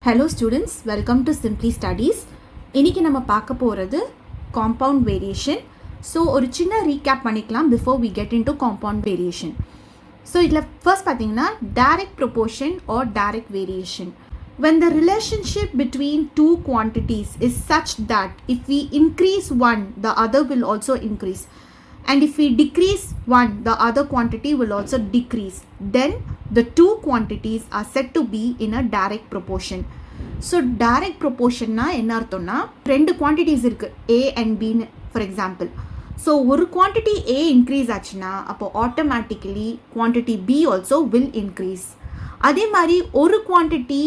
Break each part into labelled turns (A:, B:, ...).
A: Hello students, welcome to Simply Studies. இன்னைக்கு நம்ம பார்க்க போறது compound variation. So ஒரு சின்ன recap பண்ணிக்கலாம் before we get into compound variation. So இதுல first பாத்தீங்கன்னா direct proportion or direct variation. When the relationship between two quantities is such that if we increase one, the other will also increase. And if we decrease one, the other quantity will also decrease. Then the two quantities are said to be in a direct proportion. So direct proportion na enna arthomna rendu quantities irukku A and B for example. So ஒரு quantity A increase ஆச்சுனா அப்போ automatically quantity B also will increase. அதே மாதிரி ஒரு quantity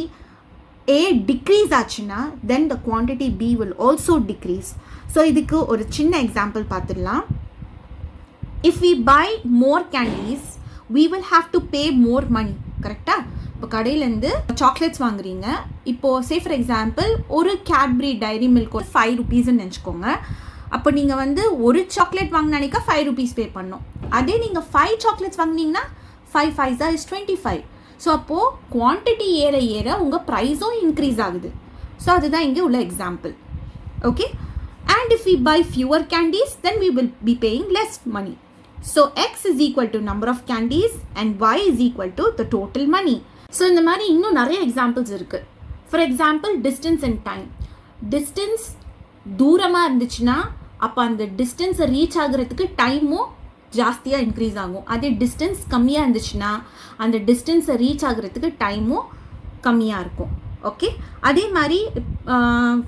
A: A decrease ஆச்சுனா then the quantity B will also decrease. So இதுக்கு ஒரு சின்ன example பார்த்துடலாம். If we buy more candies, we will have to pay more money. கரெக்டா? இப்போ கடையிலேருந்து சாக்லேட்ஸ் வாங்குறீங்க. இப்போது சே ஃபார் எக்ஸாம்பிள் ஒரு கேட்பரி டைரி மில்க் ஒரு 5 rupeesன்னு நினச்சிக்கோங்க. அப்போ நீங்கள் வந்து ஒரு சாக்லேட் வாங்கினானிக்கா 5 rupees பே பண்ணணும். அதே நீங்கள் 5 சாக்லேட்ஸ் வாங்கினீங்கன்னா 5 5s is 25. ஸோ அப்போது குவான்டிட்டி ஏற ஏற உங்கள் ப்ரைஸும் இன்க்ரீஸ் ஆகுது. ஸோ அதுதான் இங்கே உள்ள example. Okay, and if we buy fewer candies, then we will be paying less money. So x is equal to number of candies and y is equal to the total money. So இந்த மாதிரி இன்னும் நிறைய examples இருக்குது. For example distance and time. Distance தூரமாக இருந்துச்சுன்னா அப்போ அந்த டிஸ்டன்ஸை reach ஆகுறதுக்கு டைமும் ஜாஸ்தியாக இன்க்ரீஸ் ஆகும். அதே டிஸ்டன்ஸ் கம்மியாக இருந்துச்சுன்னா அந்த டிஸ்டன்ஸை ரீச் ஆகுறதுக்கு டைமும் கம்மியாக இருக்கும். ஓகே, அதே மாதிரி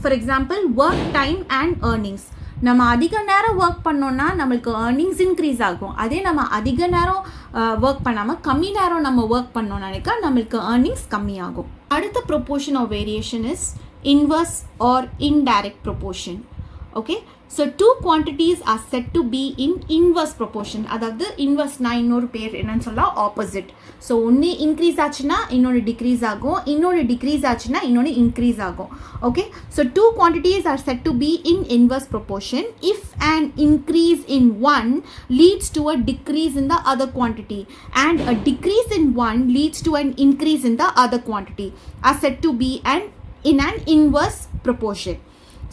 A: for example work time and earnings. நம்ம அதிக நேரம் ஒர்க் பண்ணோன்னா நம்மளுக்கு ஏர்னிங்ஸ் இன்க்ரீஸ் ஆகும். அதே நம்ம அதிக நேரம் ஒர்க் பண்ணாமல் கம்மி நேரம் நம்ம ஒர்க் பண்ணோம் நினைக்கா நம்மளுக்கு ஏர்னிங்ஸ் கம்மியாகும். அடுத்த proportion of variation is inverse or indirect proportion. Okay, so two quantities are set to be in inverse proportion. அதாவது இன்வர்ஸ்னா இன்னொரு பேர் என்னன்னு சொல்லலாம் ஆப்போசிட். ஸோ ஒன்று இன்க்ரீஸ் ஆச்சுன்னா இன்னொன்று டிக்ரீஸ் ஆகும், இன்னொன்று டிக்ரீஸ் ஆச்சுன்னா இன்னொன்று இன்க்ரீஸ் ஆகும். Okay, so two quantities are set to be in inverse proportion if an increase in one leads to a decrease in the other quantity and a decrease in one leads to an increase in the other quantity are said to be in an inverse proportion.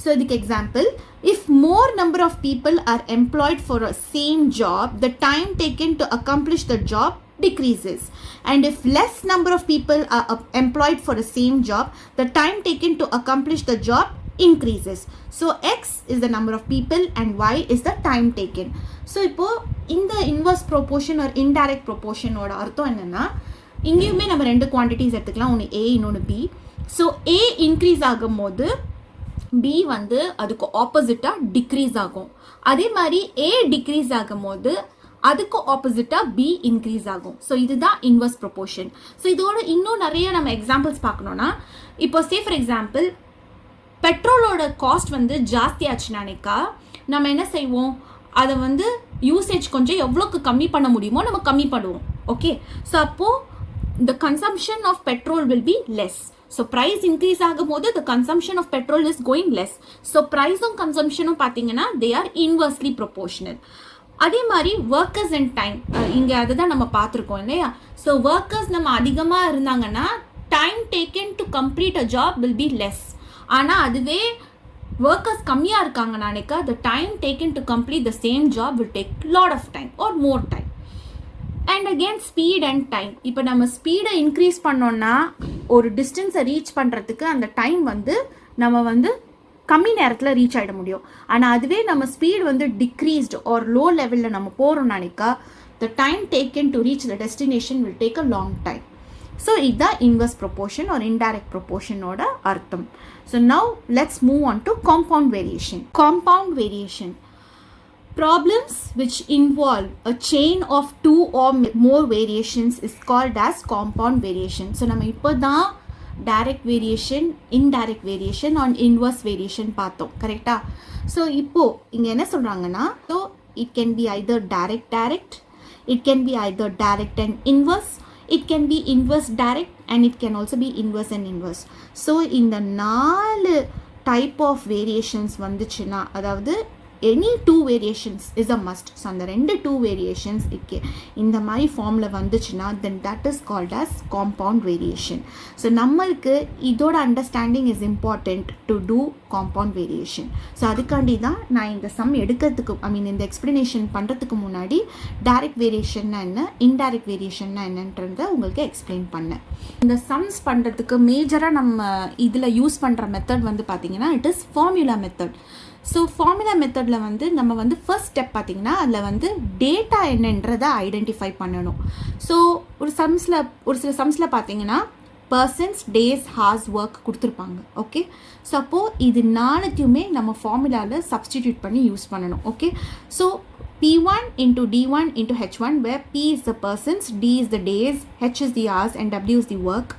A: So the example, if more number of people are employed for a same job, the time taken to accomplish the job decreases, and if less number of people are employed for the same job, the time taken to accomplish the job increases. So x is the number of people and y is the time taken. So இப்போ இந்த inverse proportion or indirect proportion ஓட அர்த்தம் என்னன்னா, இங்கேயுமே நம்ம ரெண்டு quantities எடுத்துக்கலாம், ஒன்று A இன்னொன்று B. ஸோ A இன்க்ரீஸ் ஆகும் போது B வந்து அதுக்கு ஆப்போசிட்டாக டிக்ரீஸ் ஆகும். அதே மாதிரி A டிக்ரீஸ் ஆகும் போது அதுக்கு ஆப்போசிட்டாக B இன்க்ரீஸ் ஆகும். ஸோ இதுதான் இன்வர்ஸ் ப்ரொபோர்ஷன். ஸோ இதோட இன்னும் நிறைய நம்ம எக்ஸாம்பிள்ஸ் பார்க்கணுன்னா, இப்போ சே ஃபார் எக்ஸாம்பிள் பெட்ரோலோட காஸ்ட் வந்து ஜாஸ்தி ஆச்சுனானிக்கா நம்ம என்ன செய்வோம், அதை வந்து யூசேஜ் கொஞ்சம் எவ்வளோக்கு கம்மி பண்ண முடியுமோ நம்ம கம்மி பண்ணுவோம். ஓகே, ஸோ அப்போது the consumption of petrol will be less. So price increase ஆகும் போது the consumption of petrol is going less. So price and consumption பார்த்தீங்கன்னா they are inversely proportional. அதே மாதிரி workers and time, இங்கே அதை தான் நம்ம பார்த்துருக்கோம் இல்லையா. ஸோ workers நம்ம அதிகமாக இருந்தாங்கன்னா time taken to complete a job will be less. ஆனால் அதுவே workers கம்மியாக இருக்காங்கன்னாக்கா the time taken to complete the same job will take lot of time or more time. And again speed and time. இப்போ நம்ம ஸ்பீடை increase பண்ணோன்னா ஒரு டிஸ்டன்ஸை reach பண்ணுறதுக்கு அந்த டைம் வந்து நம்ம வந்து கம்மி நேரத்தில் ரீச் ஆகிட முடியும். ஆனால் அதுவே நம்ம ஸ்பீட் வந்து டிக்ரீஸ்டு ஆர் லோ லெவலில் நம்ம போகிறோம் நினைக்கா the time taken to reach the destination will take a long time. So இதுதான் இன்வர்ஸ் ப்ரொபோர்ஷன் ஆர் இன்டைரக்ட் ப்ரொபோர்ஷனோட அர்த்தம். So now let's move on to compound variation. Compound variation, problems which involve a chain of two or more variations is called as compound variation. So நம்ம இப்போ தான் direct variation, indirect variation and inverse variation பார்த்தோம், கரெக்டா? So இப்போ இங்கே என்ன சொல்கிறாங்கன்னா, so it can be either direct, it can be either direct and inverse, it can be inverse direct and it can also be inverse and inverse. So இந்த 4 type of variations வந்துச்சுன்னா, அதாவது any 2 variations is a must. So அந்த 2 variations இந்த மாதிரி ஃபார்மில் வந்துச்சுன்னா then that is called as compound variation. So நம்மளுக்கு இதோட understanding is important to do compound variation. So அதுக்காண்டி தான் நான் இந்த சம் எடுக்கிறதுக்கு இந்த எக்ஸ்பிளனேஷன் பண்ணுறதுக்கு முன்னாடி டைரக்ட் வேரியேஷன்னா என்ன, இன்டைரக்ட் வேரியேஷன்னா என்னன்றதை உங்களுக்கு எக்ஸ்பிளைன் பண்ணேன். இந்த சம்ஸ் பண்ணுறதுக்கு மேஜராக நம்ம இதில் யூஸ் பண்ணுற மெத்தட் வந்து பார்த்திங்கன்னா it is formula method. So formula மெத்தடில் வந்து நம்ம வந்து ஃபர்ஸ்ட் ஸ்டெப் பார்த்திங்கன்னா அதில் வந்து டேட்டா என்னன்றதை ஐடென்டிஃபை பண்ணணும். ஸோ ஒரு சில சம்ஸில் பார்த்திங்கன்னா பர்சன்ஸ், டேஸ், ஹார்ஸ், ஒர்க் கொடுத்துருப்பாங்க. ஓகே, ஸோ அப்போது இது நாலுத்தையுமே நம்ம ஃபார்முலாவில் சப்ஸ்டிடியூட் பண்ணி யூஸ் பண்ணணும். Okay, so P1 into D1 into H1 where P is the persons, D is the days, H is the hours and W is the work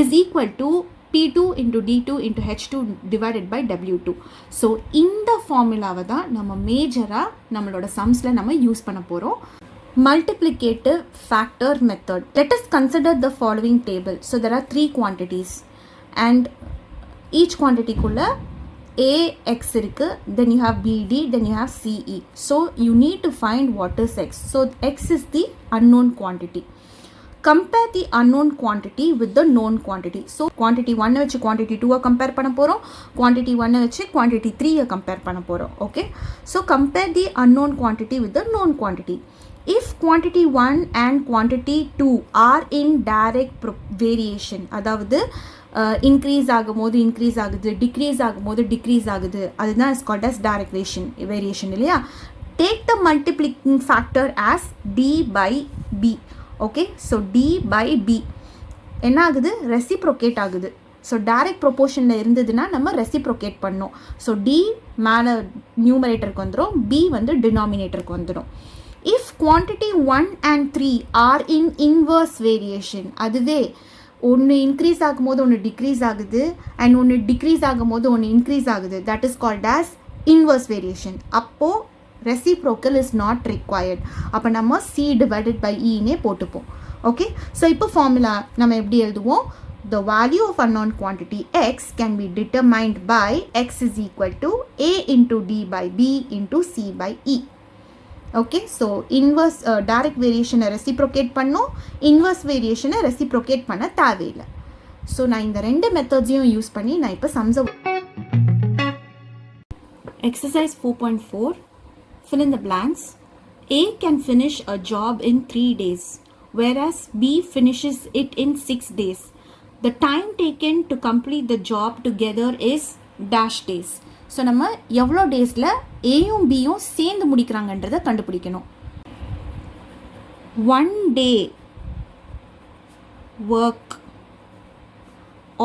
A: is equal to P2 into D2 into H2 divided by W2. So இந்த ஃபார்முலாவை தான் நம்ம மேஜராக நம்மளோட சம்ஸில் நம்ம use பண்ண போகிறோம். Multiplicative factor method. Let us consider the following table. So there are 3 quantities and each quantity kulla A, X irukku, then you have BD, then you have CE. So you need to find what is X. So X is the unknown quantity. Compare the unknown quantity with the known quantity. So quantity 1 வச்சு quantity 2 compare பண்ண போகிறோம், quantity 1 வச்சு quantity 3 compare பண்ண போகிறோம். Okay, so compare the unknown quantity with the known quantity. If quantity 1 and quantity 2 are in direct variation, அதாவது increase ஆகும்போது increase ஆகுது, decrease ஆகும்போது டிக்ரீஸ் ஆகுது, அதுதான் is called as direct variation இல்லையா. Take the multiplying factor as D by B. Okay, so D by B என்ன ஆகுது, reciprocate ஆகுது. ஸோ டைரக்ட் ப்ரொபோர்ஷனில் இருந்ததுன்னா நம்ம ரெசிப்ரோகேட் பண்ணோம். ஸோ டி மேலே நியூமரேட்டருக்கு வந்துடும், பி வந்து டினாமினேட்டருக்கு வந்துடும். If quantity 1 and 3 are in inverse variation, அதுவே ஒன்று இன்க்ரீஸ் ஆகும்போது ஒன்று டிக்ரீஸ் ஆகுது அண்ட் ஒன்று டிக்ரீஸ் ஆகும்போது ஒன்று இன்க்ரீஸ் ஆகுது, that is called as inverse variation. அப்போது ரெசிப்ரோக்கல் இஸ் நாட் ரிக்வயர்ட். அப்போ நம்ம C டிவைடட் பை Eனே போட்டுப்போம். ஓகே, ஸோ இப்போ ஃபார்முலா நம்ம எப்படி எழுதுவோம், the value of unknown quantity X can be determined by X is equal to A into D by B into C by E. Okay, so inverse direct வேரியேஷனை reciprocate பண்ணோம், inverse வேரியேஷனை reciprocate பண்ண தேவையில்லை. So நான் இந்த 2 மெத்தட்ஸையும் use பண்ணி நான் இப்போ சம்ஸை exercise 4.4 fill in the blanks. A can finish a job in 3 days whereas B finishes it in 6 days. The time taken to complete the job together is dash days. So நம்ம எவ்வளோ டேஸில் ஏயும் பியும் சேர்ந்து முடிக்கிறாங்கன்றதை கண்டுபிடிக்கணும். 1 day work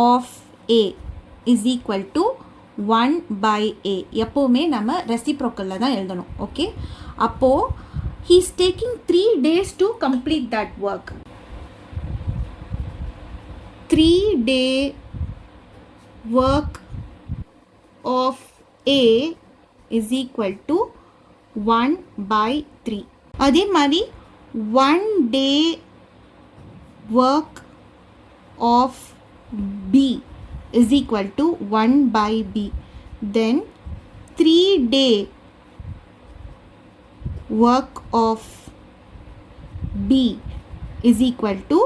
A: of A is equal to 1 by A. எப்போவுமே நம்ம ரெசிப்ரோக்கலில் தான் எழுதணும். ஓகே, அப்போது he is taking 3 days to complete that work. 3-day work of A is equal to 1 by 3. அதே மாதிரி 1 day work of B is equal to 1 by B. Then 3-day work of B is equal to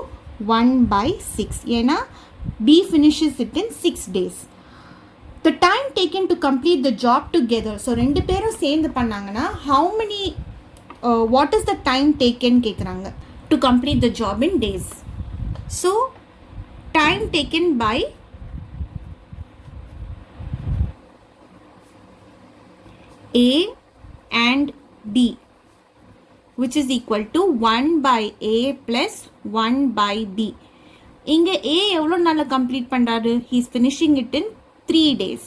A: 1 by 6. ஏன்னா B finishes it in 6 days. The time taken to complete the job together. So 2 பேரும் சேர்ந்து பண்ணாங்கன்னா how many what is the time taken கேட்குறாங்க to complete the job in days. So time taken by A and D which is equal to 1 by A plus 1 by B. இங்கே A எவ்வளோ நாளில் complete பண்ணுறாரு, he is finishing it in 3 days.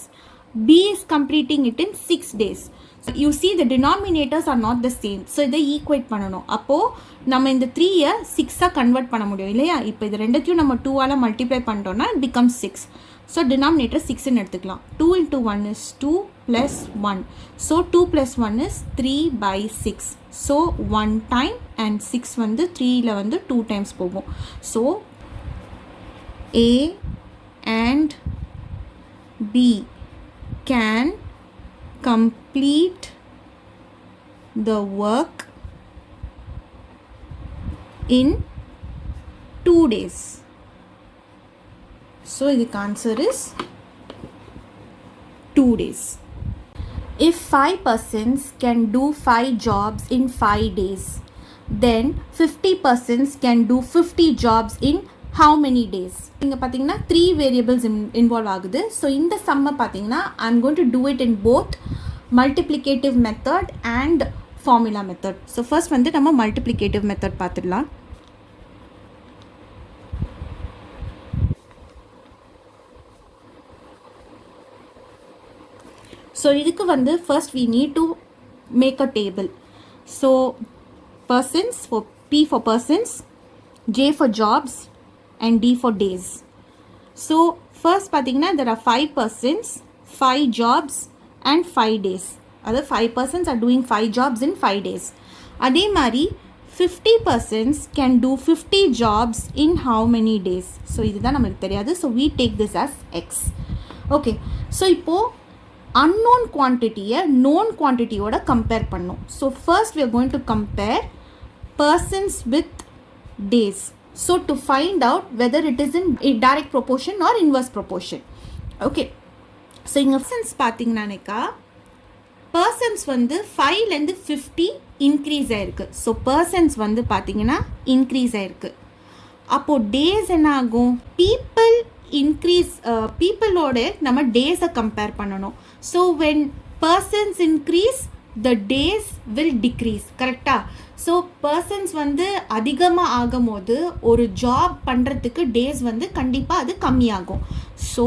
A: B is completing it in 6 days. So you see the denominators are not the same. So இதை equate பண்ணணும். அப்போது நம்ம இந்த 3-ஐ 6-ஆக convert பண்ண முடியும் இல்லையா. இப்போ இது ரெண்டுத்தையும் நம்ம 2ஆல் மல்டிப்ளை பண்ணிட்டோம்னா it becomes 6. ஸோ டினாமினேட்டர் 6ன்னு எடுத்துக்கலாம். 2 into 1 is 2 plus 1. So 2 plus 1 is 3 by 6. So 1 time and 6 வந்து 3ல வந்து 2 times போகும். So A and B can complete the work in 2 days. So the answer is 2 days. If 5 persons can do 5 jobs in 5 days, then 50 persons can do 50 jobs in how many days? இங்கே பார்த்தீங்கன்னா 3 variables involve ஆகுது. So இந்த சம்மை பார்த்தீங்கன்னா I'm going to do it in both multiplicative method and formula method. So first வந்து நம்ம multiplicative method பார்த்துடலாம். So இதுக்கு வந்து first we need to make a table. So persons, for P for persons, J for jobs and D for days. So first பார்த்தீங்கன்னா there are 5 persons, 5 jobs and 5 days. அதாவது 5 persons are doing 5 jobs in 5 days. அதே மாதிரி 50 persons can do 50 jobs in how many days? So இதுதான் நமக்கு தெரியாது. So we take this as X. Okay. So இப்போது unknown quantity-யை known quantity-யோட compare பண்ணும். So first we are going to compare persons with days. So to find out whether it is in direct proportion or inverse proportion. Okay. So இங்கே persons பார்த்தீங்கன்னாக்கா persons வந்து 5லேருந்து 50 increase ஆயிருக்கு. So persons வந்து பார்த்தீங்கன்னா increase ஆயிருக்கு. அப்போது days என்ன ஆகும்? people increase peopleோட நம்ம டேஸை கம்பேர் பண்ணணும். So when persons increase the days will decrease. கரெக்டாக? ஸோ பர்சன்ஸ் வந்து அதிகமாக ஆகும் போது ஒரு ஜாப் பண்ணுறதுக்கு டேஸ் வந்து கண்டிப்பாக அது கம்மியாகும். So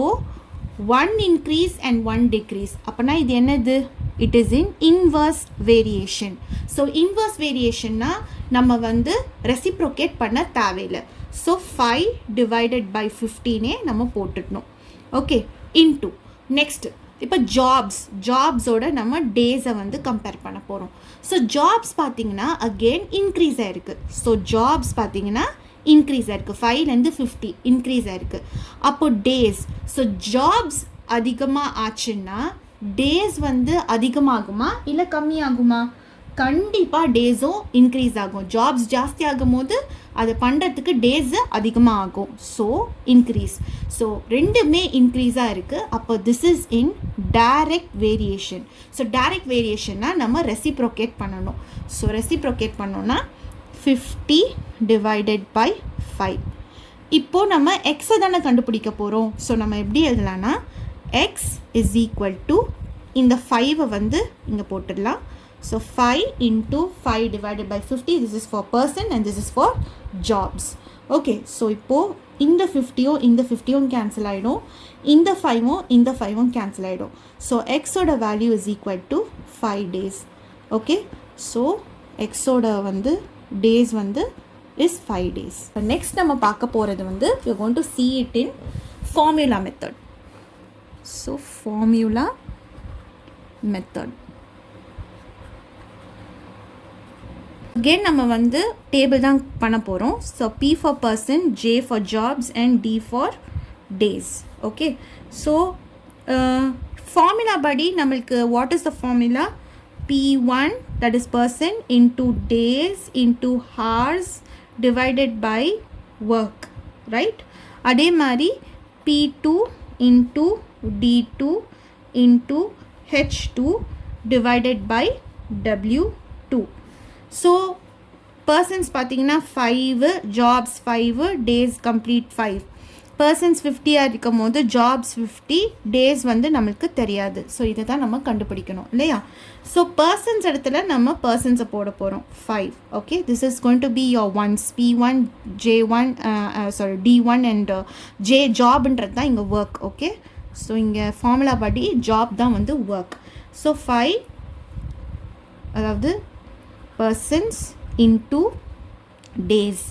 A: 1 increase and 1 decrease. அப்போனா இது என்னது? It is in inverse variation. So inverse வேரியேஷன்னா நம்ம வந்து ரெசிப்ரோகேட் பண்ண தேவையில்லை. ஸோ 5 டிவைடட் பை 15 நம்ம போட்டுடணும். ஓகே. இன்டூ நெக்ஸ்ட் இப்போ ஜாப்ஸோட நம்ம டேஸை வந்து கம்பேர் பண்ண போகிறோம். ஸோ ஜாப்ஸ் பார்த்தீங்கன்னா அகெயின் இன்க்ரீஸ் ஆகிருக்கு. ஸோ ஜாப்ஸ் பார்த்தீங்கன்னா இன்க்ரீஸ் ஆகிருக்கு. 5லேருந்து 50 இன்க்ரீஸ் ஆகிருக்கு. அப்போது டேஸ், ஸோ ஜாப்ஸ் அதிகமாக ஆச்சுன்னா டேஸ் வந்து அதிகமாகுமா இல்லை கம்மியாகுமா? கண்டிப்பாக டேஸும் இன்க்ரீஸ் ஆகும். ஜாப்ஸ் ஜாஸ்தி ஆகும் போது அதை பண்ணுறதுக்கு டேஸு அதிகமாக ஆகும். So increase. ஸோ ரெண்டுமே இன்க்ரீஸாக இருக்குது. அப்போ this is in direct variation. So direct வேரியேஷன்னா நம்ம ரெசிப்ரோகேட் பண்ணணும். ஸோ ரெசிப்ரோகேட் பண்ணோன்னா 50 டிவைடட் பை 5. இப்போது நம்ம எக்ஸை தானே கண்டுபிடிக்க போகிறோம். ஸோ நம்ம எப்படி எழுதலான்னா எக்ஸ் இஸ் ஈக்குவல் டு இந்த 5 வந்து இங்கே போட்டுடலாம். So 5 into 5 divided by 50, this is for person and this is for jobs. Okay, so இப்போ இந்த 50யும் இந்த 50யும் cancel ஆகிடும், இந்த 5யும் இந்த 5யும் cancel ஆகிடும். So x ஓட value is equal to 5 days. Okay, so x ஓட வந்து days வந்து is 5 days. Next நம்ம பார்க்க போகிறது வந்து we are going to see it in formula method. So formula method. Again நம்ம வந்து டேபிள் தான் பண்ண போகிறோம். So P for person, J for jobs and D for days. Okay. So formula படி நம்மளுக்கு what is the formula? P1 that is person into days into hours divided by work. Right? அதே மாதிரி P2 into D2 into H2 divided by W2. So persons பார்த்தீங்கன்னா 5, jobs 5, days complete 5. Persons 50 இருக்கும் போது jobs 50, days வந்து நம்மளுக்கு தெரியாது. So இதை தான் நம்ம கண்டுபிடிக்கணும் இல்லையா? ஸோ பர்சன்ஸ் இடத்துல நம்ம பர்சன்ஸை போட போகிறோம் 5. Okay, this is going to be your once. P1, J1 D1 and J ஜாப்ன்றது தான் இங்கே ஒர்க். ஓகே, ஸோ இங்கே ஃபார்முலா படி ஜாப் தான் வந்து ஒர்க். ஸோ 5 அதாவது பர்சன்ஸ் இன்டூ டேஸ்.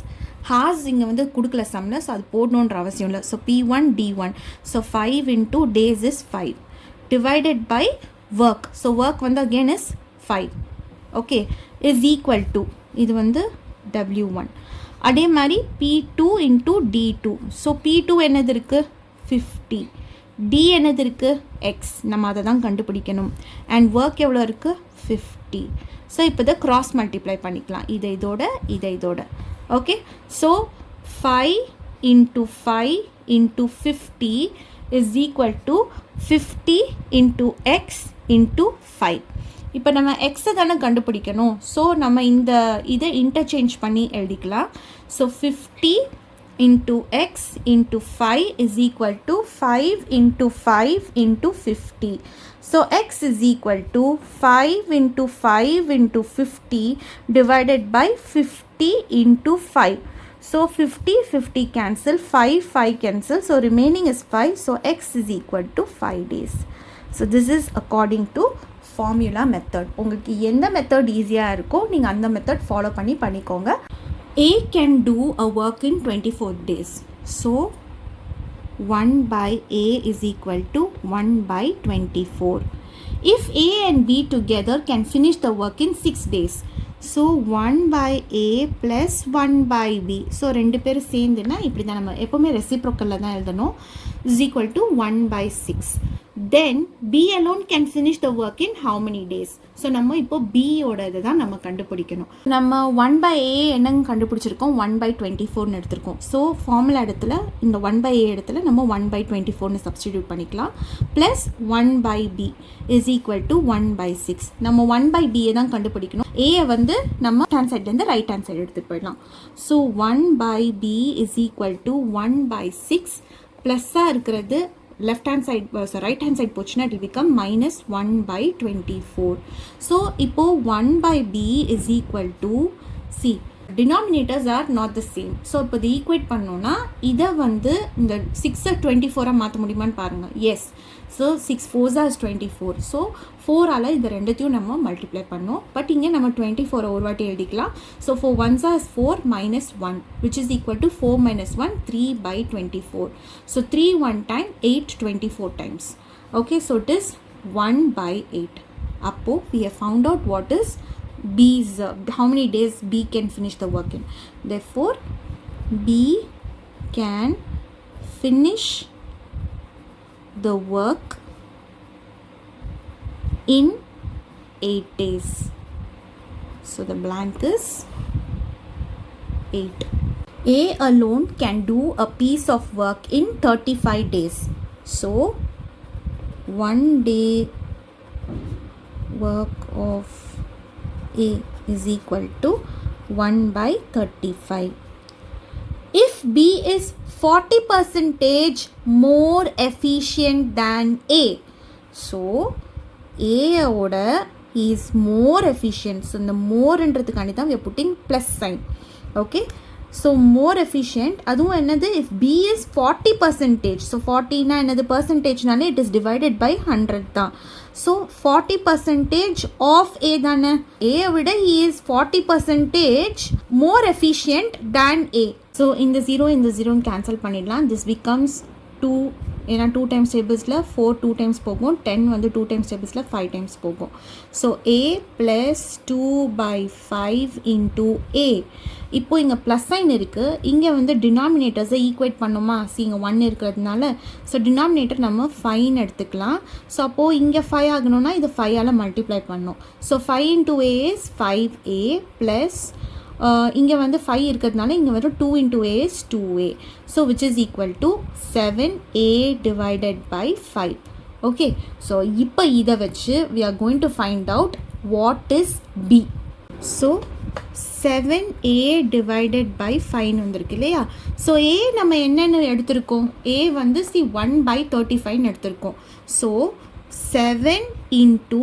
A: ஹார்ஸ் இங்கே வந்து கொடுக்கல சம்மில், ஸோ அது போடணுன்ற அவசியம் இல்லை. So P1 D1. So 5 into days is 5 divided by work. So work வந்து again is 5. Okay, is equal to இது வந்து W1. அதே மாதிரி P2 into D2. So P2 என்னது இருக்குது? 50 D என்னது இருக்குது x, நம்ம அதை தான் கண்டுபிடிக்கணும். அண்ட் ஒர்க் எவ்வளோ இருக்குது 50. ஸோ இப்போ இதை க்ராஸ் மல்டிப்ளை பண்ணிக்கலாம், இதை இதோட. Okay, so 5 into 5 into 50 is equal to 50 into x into 5. இப்போ நம்ம எக்ஸை தானே கண்டுபிடிக்கணும். ஸோ நம்ம இதை இன்டர்சேஞ்ச் பண்ணி எழுதிக்கலாம். So 50 into x into 5 is equal to 5 into 5 into 50. So x is equal to 5 into 5 into 50 divided by 50 into 5. So 50 cancel, 5 cancel, so remaining is 5. So x is equal to 5 days. So this is according to formula method. உங்களுக்கு எந்த method ஈஸியாக இருக்கோ நீங்கள் அந்த method follow பண்ணிக்கோங்க. A can do a work in 24 days. So 1 by A is equal to 1 by 24. If A and B together can finish the work in 6 days. So 1 by A plus 1 by B. So ரெண்டு பேரும் சேர்ந்துன்னா இப்படி தான் நம்ம எப்போவுமே ரெசிப்ரோக்கலில் தான் எழுதணும். Is equal to 1 by 6. Then B alone can finish the work in how many days? So நம்ம இப்போ பியோட இதை தான் நம்ம கண்டுபிடிக்கணும். நம்ம 1 by A என்னங்க கண்டுபிடிச்சிருக்கோம், 1 by 24னு எடுத்திருக்கோம். ஸோ ஃபார்முலா இடத்துல இந்த 1 by A இடத்துல நம்ம 1 by 24னு சப்ஸ்டிடியூட் பண்ணிக்கலாம். Plus 1 by B is equal to 1 by 6. நம்ம 1 by B தான் கண்டுபிடிக்கணும். ஏயை வந்து நம்ம ஹேண்ட் சைட்லேருந்து ரைட் ஹேண்ட் சைடு எடுத்துகிட்டு போயிடலாம். So 1 by B is equal to 1 by 6. ப்ளஸ்ஸாக இருக்கிறது left hand side, so right hand side போச்சுன்னா it will become minus 1 by 24. So இப்போ 1 by B is equal to C. Denominators are not the same. So இப்போ இது equate பண்ணோன்னா இதை வந்து இந்த 6 24 மாற்ற முடியுமான்னு பாருங்கள். Yes. So 6 4s is 24. So 4ஆல் இது ரெண்டுத்தையும் நம்ம மல்டிப்ளை பண்ணோம். பட் இங்கே நம்ம 24 ஒரு வாட்டி எழுதிக்கலாம். So 4 1s is 4 minus 1 which is equal to 4 minus 1 3 by 24. So 3 1 time 8 24 times. Okay, so it is 1 by 8. Appo we have found out what is B's, how many days B can finish the work in. Therefore B can finish the work in 8 days. So the blank is 8. A alone can do a piece of work in 35 days. So 1 day work of A is equal to 1 by 35. If B is 40% more efficient than A, so A oda is more efficient. So the more என்றதுக்காண்டி தான் we are putting plus sign. Okay, so more efficient. அதுவும் என்னது, if B is 40%, so 40 na என்னது percentageனாலே it is divided by 100 தான். So 40% of A தானே, A விட he is 40% more efficient than A. So இந்த 0 cancel பண்ணிடலாம். This becomes 2. ஏன்னா 2 times tablesல 4 2 times போகும், 10 வந்து 2 times tablesல 5 times போகும். So A plus 2 by 5 into A. இப்போ இங்கே ப்ளஸ் சைன் இருக்குது, இங்கே வந்து டினாமினேட்டர்ஸை ஈக்குவேட் பண்ணுமா, இங்கே 1 இருக்கிறதுனால. ஸோ டினாமினேட்டர் நம்ம 5 எடுத்துக்கலாம். ஸோ அப்போது இங்கே 5 ஆகணும்னா இது 5ஆல் மல்டிப்ளை பண்ணணும். So 5 into A is 5A plus இங்கே வந்து 5 இருக்கிறதுனால இங்கே வரும் 2 into A is 2A. So which is equal to 7A divided by 5. Okay, so இப்போ இதை வச்சு we are going to find out what is B. So 7A divided by 5 வந்திருக்கு இல்லையா. ஸோ A நம்ம என்னென்ன எடுத்திருக்கோம், A வந்து 1 by 35 எடுத்திருக்கோம். So 7 into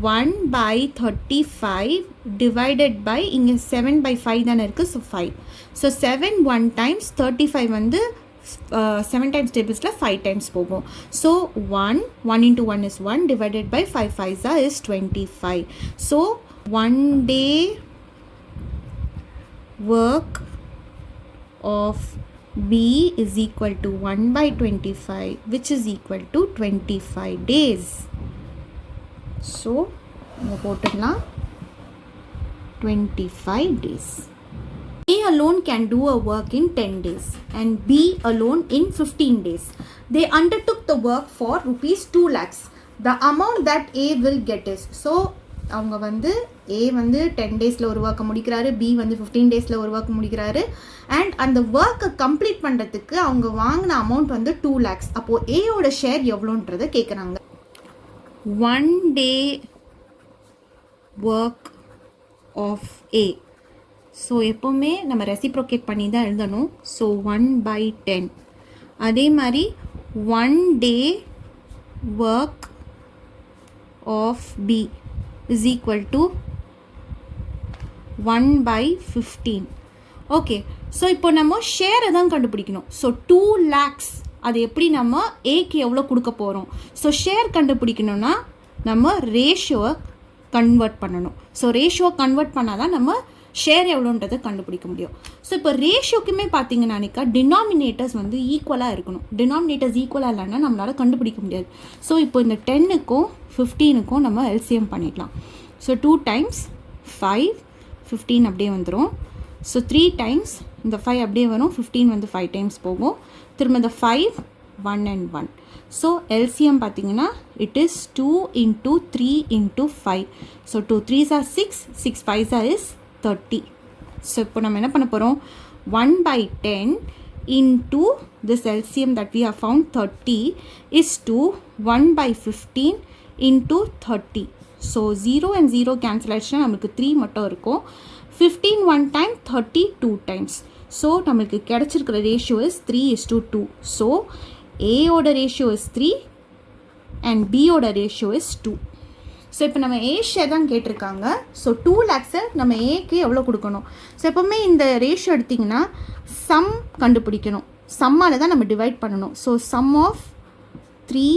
A: 1 by 35 divided by இங்கே 7 by 5 தானே இருக்குது. ஸோ 5. ஸோ 7 1 times 35 வந்து 7 times tablesல 5 times போகும். So 1 into 1 is 1 divided by 5 5s is 25. So 1 day work of B is equal to 1 by 25 which is equal to 25 days. So இங்கே போட்டுடலாம் 25 days. A alone can do a work in 10 days and B alone in 15 days. they undertook the work for rupees 2 lakhs. The amount that A will get is, so அவங்க வந்து A வந்து 10 டேஸில் ஒரு ஒர்க்கை முடிக்கிறாரு, B வந்து 15 டேஸில் ஒரு ஒர்க் முடிக்கிறாரு, அண்ட் அந்த ஒர்க்கை கம்ப்ளீட் பண்ணுறதுக்கு அவங்க வாங்கின அமௌண்ட் வந்து 2 lakhs. அப்போது ஏயோட ஷேர் எவ்வளோன்றதை கேட்குறாங்க. 1 day work of A. So எப்போவுமே நம்ம ரெசிப்ரோகேட் பண்ணி தான் எழுதணும். ஸோ 1/10. அதே மாதிரி 1 day work of B is equal to 1/15. Okay, so இப்போ நம்ம ஷேரை தான் கண்டுபிடிக்கணும். ஸோ 2 lakhs அது எப்படி நம்ம ஏக்கு எவ்வளோ கொடுக்க போகிறோம். ஸோ ஷேர் கண்டுபிடிக்கணும்னா நம்ம ரேஷியோவை கன்வெர்ட் பண்ணணும். ஸோ ரேஷியோ கன்வெர்ட் பண்ணால் தான் நம்ம ஷேர் எவ்வளோன்றதை கண்டுபிடிக்க முடியும். ஸோ இப்போ ரேஷியோக்குமே பார்த்தீங்கன்னாக்கா டினாமினேட்டர்ஸ் வந்து ஈக்குவலாக இருக்கணும். டினாமினேட்டர்ஸ் ஈக்குவலாக இல்லைன்னா நம்மளால் கண்டுபிடிக்க முடியாது. ஸோ இப்போ இந்த 10க்கும் 15க்கும் நம்ம எல்சிஎம் பண்ணிடலாம். ஸோ 2 times 5, 15 அப்படியே வந்துடும். ஸோ 3 times இந்த 5 அப்படியே வரும், 15 வந்து 5 times போகும். திரும்ப இந்த 5, 1 and 1. ஸோ எல்சிஎம் பார்த்தீங்கன்னா it is 2 into 3 into 5. So 2 3s are 6, 6 5s are is 30. So இப்போ நம்ம என்ன பண்ண போகிறோம், 1/10 into this LCM that we have found 30 is to 1/15 into 30. So 0 and 0 cancel ஆகிடுச்சுன்னா நம்மளுக்கு 3 மட்டும் இருக்கும். 15 1 time, 30 2 times. ஸோ நம்மளுக்கு கிடச்சிருக்கிற ரேஷியோ இஸ் 3:2. ஸோ ஏயோட ரேஷியோ இஸ் 3 and பியோட ரேஷியோ இஸ் 2. ஸோ இப்போ நம்ம ஏ ஷேர் தான் கேட்டிருக்காங்க. ஸோ 2 lakhs நம்ம ஏக்கு எவ்வளோ கொடுக்கணும். ஸோ எப்போவுமே இந்த ரேஷியோ எடுத்திங்கன்னா சம் கண்டுபிடிக்கணும். சம்மால் தான் நம்ம டிவைட் பண்ணணும். So sum of 3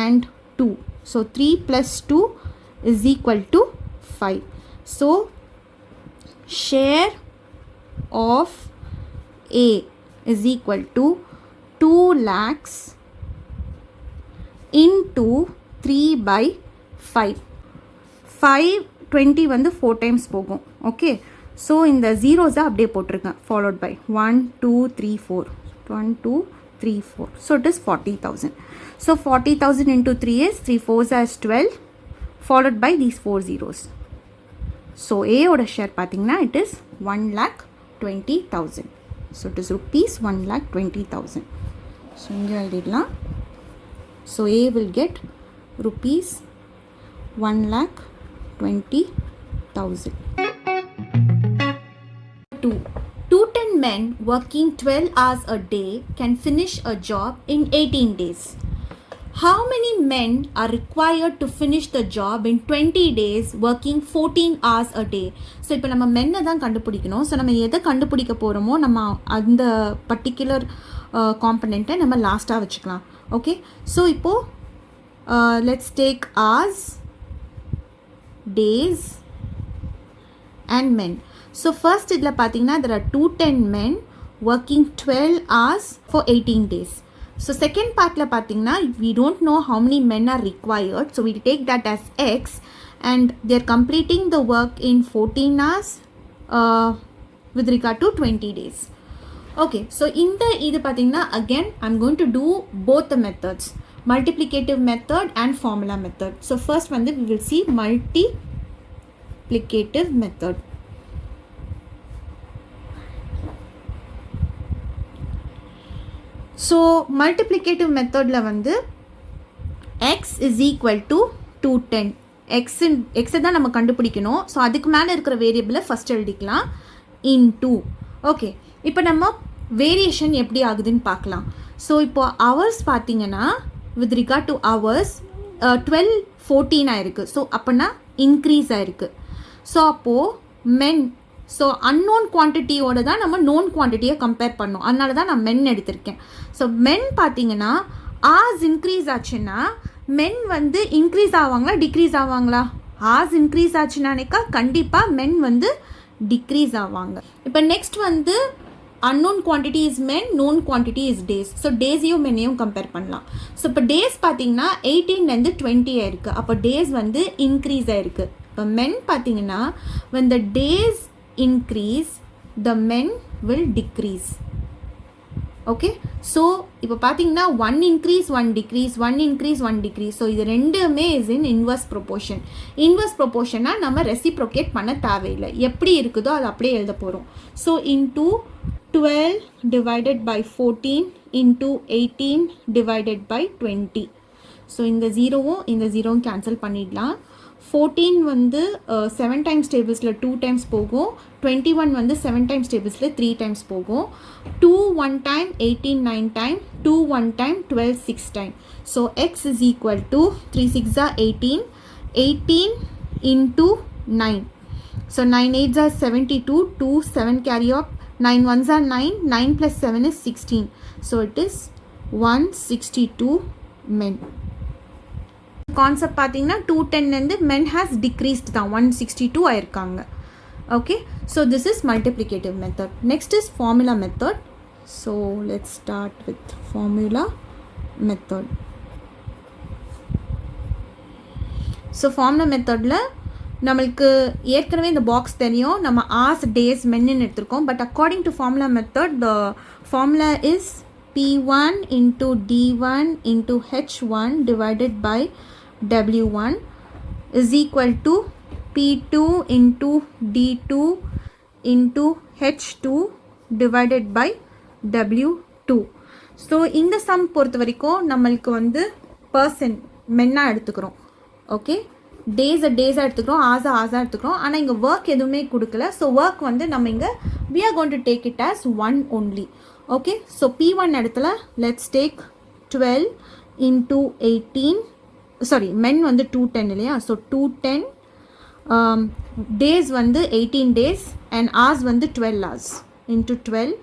A: and 2. So 3 + 2 is equal to 5. So share of A is equal to 2 lakhs into 3/5. 520 வந்து 4 times போகும். ஓகே, ஸோ இந்த ஜீரோஸை அப்படியே போட்டிருக்கேன். Followed by 1 2 3 4, 1 2 3 4. So it is 40,000. So 40,000 into 3 is 3 4s as 12, followed by these 4 zeros. So ஏயோட share பார்த்தீங்கன்னா it is 1,20,000. So it is rupees 1,20,000. So இங்கே எழுதிடலாம். So A will get rupees 1,20,000. 210 men working 12 hours a day can finish a job in 18 days. How many men are required to finish the job in 20 days working 14 hours a day? So இப்போ நம்ம மென்னை தான் கண்டுபிடிக்கணும். So நம்ம எதை கண்டுபிடிக்க போகிறோமோ நம்ம அந்த பர்டிகுலர் காம்பனண்ட்டை நம்ம லாஸ்ட்டாக வச்சுக்கலாம். ஓகே, ஸோ இப்போது let's take hours, days and men. So first இதில் பார்த்தீங்கன்னா there are 210 men working 12 hours for 18 days. So second partல பார்த்தீங்கன்னா we don't know how many men are required, so we take that as X and they are completing the work in 14 hours with regard to 20 days. Okay, so இது பார்த்தீங்கன்னா again I'm going to do both the methods, multiplicative method and formula method. So first வந்து we will see multiplicative method. So multiplicative methodல வந்து x is equal to 210. x தான் நம்ம கண்டுபிடிக்கணும். So அதுக்கு மேலே இருக்கிற வேரியபிளை ஃபஸ்ட் எழுதிக்கலாம் into. ஓகே, இப்போ நம்ம வேரியேஷன் எப்படி ஆகுதுன்னு பார்க்கலாம். ஸோ இப்போ ஹவர்ஸ் பார்த்தீங்கன்னா with regard to hours 12:14 ஆயிருக்கு. ஸோ அப்போனா இன்க்ரீஸ் ஆயிருக்கு. ஸோ அப்போது மென், ஸோ அன்னோன் குவான்டிட்டியோட தான் நம்ம நோன் குவான்டிட்டியை கம்பேர் பண்ணோம். அதனால தான் நான் மென் எடுத்திருக்கேன். ஸோ மென் பார்த்தீங்கன்னா ஆர்ஸ் இன்க்ரீஸ் ஆச்சுன்னா மென் வந்து இன்க்ரீஸ் ஆவாங்களா டிக்ரீஸ் ஆவாங்களா? ஆர்ஸ் இன்க்ரீஸ் ஆச்சுனாக்கா கண்டிப்பாக மென் வந்து டிக்ரீஸ் ஆவாங்க. இப்போ நெக்ஸ்ட் வந்து unknown quantity is men, known quantity is days. So டேஸையும் மென்னையும் கம்பேர் பண்ணலாம். ஸோ இப்போ டேஸ் பார்த்தீங்கன்னா 18லேருந்து 20 ஆயிருக்கு. அப்போ டேஸ் வந்து இன்க்ரீஸ் ஆயிருக்கு. இப்போ மென் பார்த்தீங்கன்னா when the days increase the men will decrease. Okay. So இப்போ பார்த்தீங்கன்னா 1 increase 1 decrease 1 increase 1 decrease. So இது ரெண்டுமே is in inverse proportion. Inverse ப்ரொபோர்ஷனாக நம்ம ரெசிப்ரோகேட் பண்ண தேவையில்லை, எப்படி இருக்குதோ அது அப்படியே எழுத போகிறோம். So into 12 divided by 14 into 18 divided by 20. So இந்த ஜீரோவும் இந்த ஜீரோவும் கேன்சல் பண்ணிடலாம். 14 வந்து 7 times tablesல 2 times போகும். 21 வந்து 7 times tablesல 3 times போகும். 2 1 time, 18 9 time, 2 1 time, 12 6 time. So x is equal to 3 6 are 18, 18 into 9. So 9 8s are 72, 2 7 carry up, 9 1s are 9, 9 plus 7 is 16. So it is 162 men. Concept பார்த்தீங்கன்னா 210 men has decreased தான் 162 ஆயிருக்காங்க. Okay. So this is multiplicative method. Next is formula method. So let's start with formula method. So formula மெத்தடில் நம்மளுக்கு ஏற்கனவே இந்த box தெரியும், நம்ம hours days menன்னு எடுத்திருக்கோம். But according to formula method the formula is P1 into D1 into H1 divided by W1 is equal to P2 into D2 into H2 divided by W2. So இந்த some பொறுத்த வரைக்கும் நம்மளுக்கு வந்து percent மென்னாக எடுத்துக்கிறோம். Okay. டேஸாக எடுத்துக்கிறோம், ஆஸாக எடுத்துக்கிறோம். ஆனால் இங்கே ஒர்க் எதுவுமே கொடுக்கல. ஸோ ஒர்க் வந்து நம்ம இங்கே we are going to take it as 1 only. Okay, so P1 இடத்துல let's take 12 into 18, sorry men வந்து 210 இல்லையா. ஸோ 210 days வந்து 18 days and hours வந்து 12 hours into 12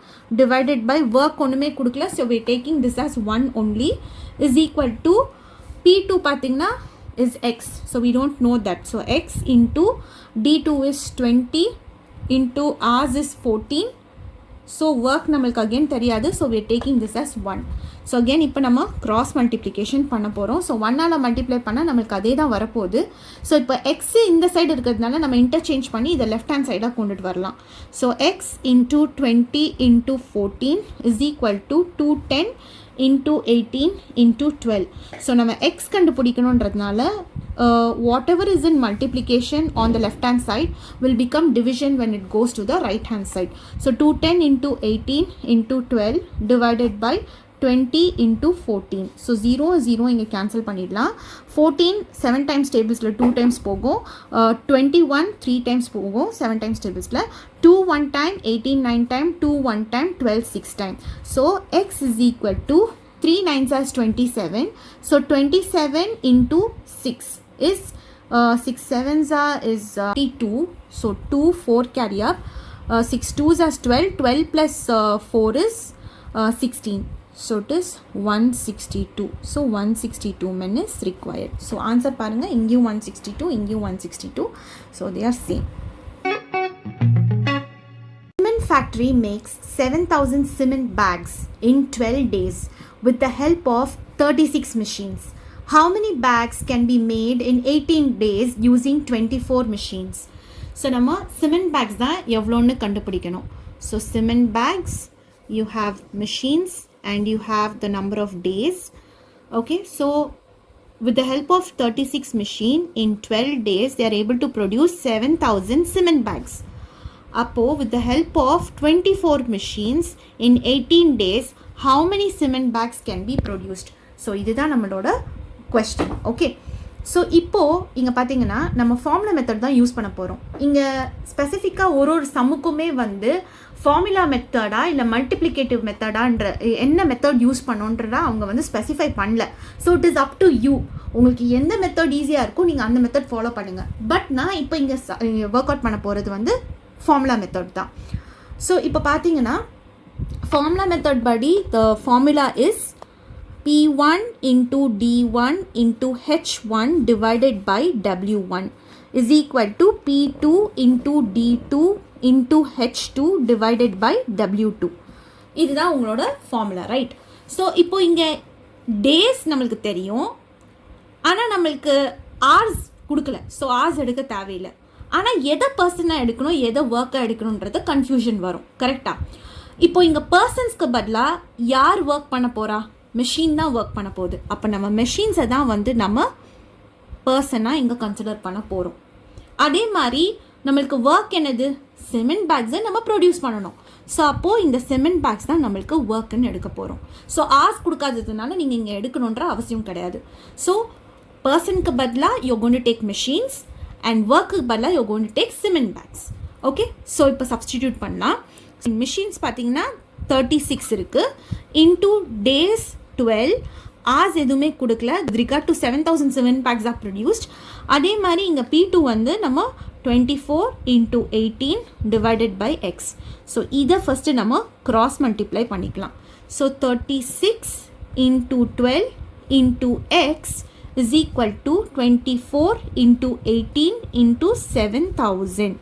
A: divided by work ஒன்றுமே கொடுக்கல. So we are taking this as 1 only is equal to P2 பார்த்தீங்கன்னா is x. So we don't know that. So x into D2 is 20 into hours is 14. So work நம்மளுக்கு again தெரியாது. So we are taking this as 1. So again இப்போ நம்ம cross multiplication பண்ண போகிறோம். So 1ஆல் multiply பண்ணால் நம்மளுக்கு அதே தான் வரப்போகுது. ஸோ இப்போ x இந்த சைடு இருக்கிறதுனால நம்ம இன்டர்சேஞ்ச் பண்ணி இதை லெஃப்ட் ஹேண்ட் சைடாக கொண்டுட்டு வரலாம். So x into 20 into 14 is equal to 210 into 18 into 12. So நம்ம x கண்டுபிடிக்கணுன்றதுனால whatever is in multiplication on the left hand side will become division when it goes to the right hand side. So 210 into 18 into 12 divided by 20 into 14. So 0 0 இங்கே cancel பண்ணிடலாம். 14 7 times tablesல 2 times போகும். 21 3 times போகும் 7 times tablesல. 2 1 time, 18 9 time, 2 1 time, 12 6 time. So x is equal to 3 9s as 27. So 27 into 6 is 6 7s is 32. So 2 4 carry up. 6 2s as 12. 12 plus 4 is 16. So it is 162. So 162 men is required. So answer பாருங்க, இங்கேயும் 162 இங்கேயும் 162. So they are same. Cement factory makes 7,000 cement bags in 12 days with the help of 36 machines. How many bags can be made in 18 days using 24 machines? So நம்ம cement bags தான் எவ்வளோன்னு கண்டுபிடிக்கணும். So cement bags, you have machines and you have the number of days. Okay, so with the help of 36 machine in 12 days they are able to produce 7,000 cement bags. அப்போ with the help of 24 machines in 18 days how many cement bags can be produced? So இதுதான் நம்மளோட question. Okay, so இப்போது இங்கே பார்த்தீங்கன்னா நம்ம formula method தான் use பண்ண போகிறோம். இங்கே ஸ்பெசிஃபிக்காக ஒரு சம்முக்குமே வந்து ஃபார்முலா மெத்தடா இல்லை மல்டிப்ளிகேட்டிவ் மெத்தடான்ற என்ன மெத்தட் யூஸ் பண்ணோன்றதா அவங்க வந்து ஸ்பெசிஃபை பண்ணல. So it is up to you. உங்களுக்கு எந்த மெத்தட் ஈஸியாக இருக்கும் நீங்கள் அந்த மெத்தட் ஃபாலோ பண்ணுங்கள். பட் நான் இப்போ இங்கே ஒர்க் அவுட் பண்ண போகிறது வந்து ஃபார்முலா மெத்தட் தான். ஸோ இப்போ பார்த்தீங்கன்னா ஃபார்முலா மெத்தட் படி the formula is P1 into D1 into H1 divided by W1 is equal to P2 into D2 into H2 divided by W2. இதுதான் உங்களோட ஃபார்முலா, ரைட்? ஸோ இப்போ இங்கே டேஸ் நம்மளுக்கு தெரியும், ஆனால் நம்மளுக்கு hours கொடுக்கல. ஸோ hours எடுக்க தேவையில்லை. ஆனால் எதை பர்சனாக எடுக்கணும் எதை ஒர்க்காக எடுக்கணுன்றது கன்ஃபியூஷன் வரும், கரெக்டாக? இப்போ இங்கே பர்சன்ஸ்க்கு பதிலாக யார் ஒர்க் பண்ண போகிறா? மெஷின் தான் ஒர்க் பண்ண போகுது. அப்போ நம்ம மெஷின்ஸை தான் வந்து நம்ம பர்சனாக இங்கே கன்சிடர் பண்ண போகிறோம். அதே மாதிரி நம்மளுக்கு ஒர்க் என்னது? சிமெண்ட் பேக்ஸை நம்ம ப்ரொடியூஸ் பண்ணணும். ஸோ அப்போது இந்த சிமெண்ட் பேக்ஸ் தான் நம்மளுக்கு ஒர்க்குன்னு எடுக்க போகிறோம். ஸோ ஆஸ் கொடுக்காததுனால நீங்கள் இங்கே எடுக்கணுன்ற அவசியம் கிடையாது. ஸோ பர்சனுக்கு பதிலாக you going to take machines and ஒர்க்குக்கு பதிலாக you going to take cement bags. Okay, so இப்போ சப்ஸ்டிடியூட் பண்ணலாம். மிஷின்ஸ் பார்த்தீங்கன்னா 36 இருக்குது, இன்டூ டேஸ் 12, ஆர்ஸ் எதுவுமே கொடுக்கல. With regard to 7000 cement bags are produced. அதே மாதிரி இங்கே P2 வந்து நம்ம 24 into 18 divided by x. So இதை ஃபஸ்ட்டு நம்ம கிராஸ் மல்டிப்ளை பண்ணிக்கலாம். So 36 into 12 into x is equal to 24 into 18 into 7000.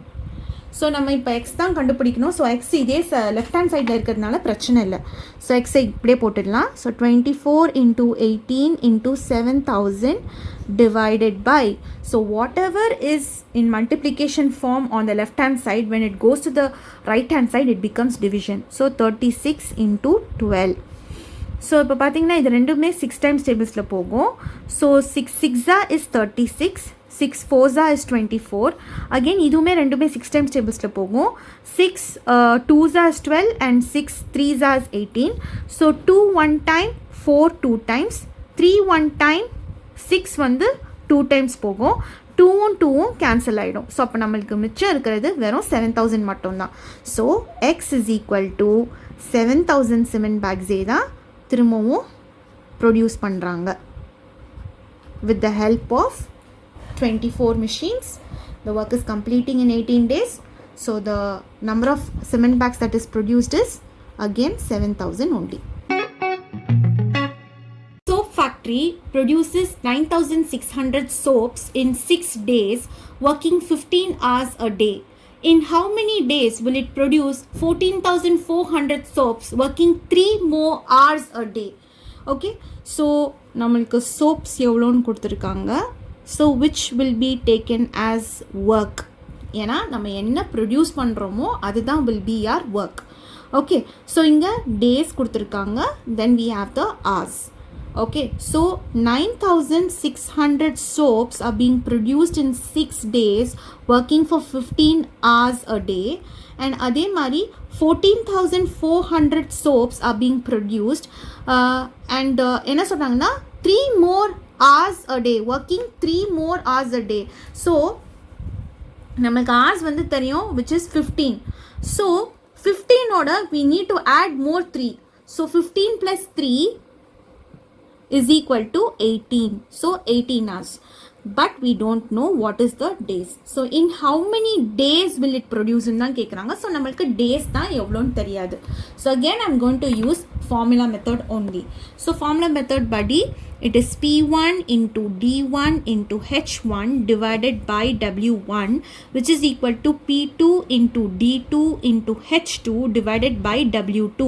A: So நம்ம இப்போ எக்ஸ் தான் கண்டுபிடிக்கணும். ஸோ எக்ஸ் இதே லெஃப்ட் ஹேண்ட் சைடில் இருக்கிறதுனால பிரச்சனை இல்லை. ஸோ எக்ஸை இப்படியே போட்டுடலாம். So 24 into 18 into 7000 divided by, so whatever is in multiplication form on the left hand side, when it goes to the right hand side it becomes division. So 36 into 12. So இப்போ பார்த்தீங்கன்னா இது ரெண்டுமே 6 times டேபிள்ஸில் போகும். So 6 6 is 36, 6 4 is 24. Again இதுவுமே ரெண்டுமே 6 times டேபிள்ஸில் போகும். 6 2 is 12 and 6 3 is 18. So 2 1 time, 4 2 times, 3 1 time, 6 வந்து 2 times போகும். 2ம் 2ம் கேன்சல் ஆகிடும். ஸோ அப்போ நம்மளுக்கு மிச்சம் இருக்கிறது வெறும் 7000 மட்டும்தான். So X is equal to 7000 cement பேக்ஸே தான் திரும்பவும் ப்ரொடியூஸ் பண்ணுறாங்க with the help of 24 machines. The work is completing in 18 days. So the number of cement bags that is produced is again 7000 only. Soap factory produces 9600 soaps in 6 days, working 15 hours a day. In how many days will it produce 14,400 soaps, working 3 more hours a day? Okay, so நம்மளுக்கு soaps எவ்வளோன்னு கொடுத்துருக்காங்க. So which will be taken as work. ஏன்னா நம்ம என்ன produce பண்ணுறோமோ அதுதான் will be our work. Okay, so இங்கே days கொடுத்துருக்காங்க, then we have the hours. Okay, so 9600 soaps are being produced in 6 days, working for 15 hours a day. And adhe mari 14,400 soaps are being produced, and enna solranga 3 more hours a day, working 3 more hours a day. So namakku hours vandu theriyum, which is 15. So 15 oda we need to add more 3. So 15 plus 3 is equal to 18. So 18 hours. But we don't know what is the days. So in how many days will it produce in தான் கேட்குறாங்க. So நம்மளுக்கு days தான் எவ்வளோன்னு தெரியாது. So again I'm going to use formula method only. So formula method படி it is P1 into D1 into H1 divided by W1, which is equal to P2 into D2 into H2 divided by W2.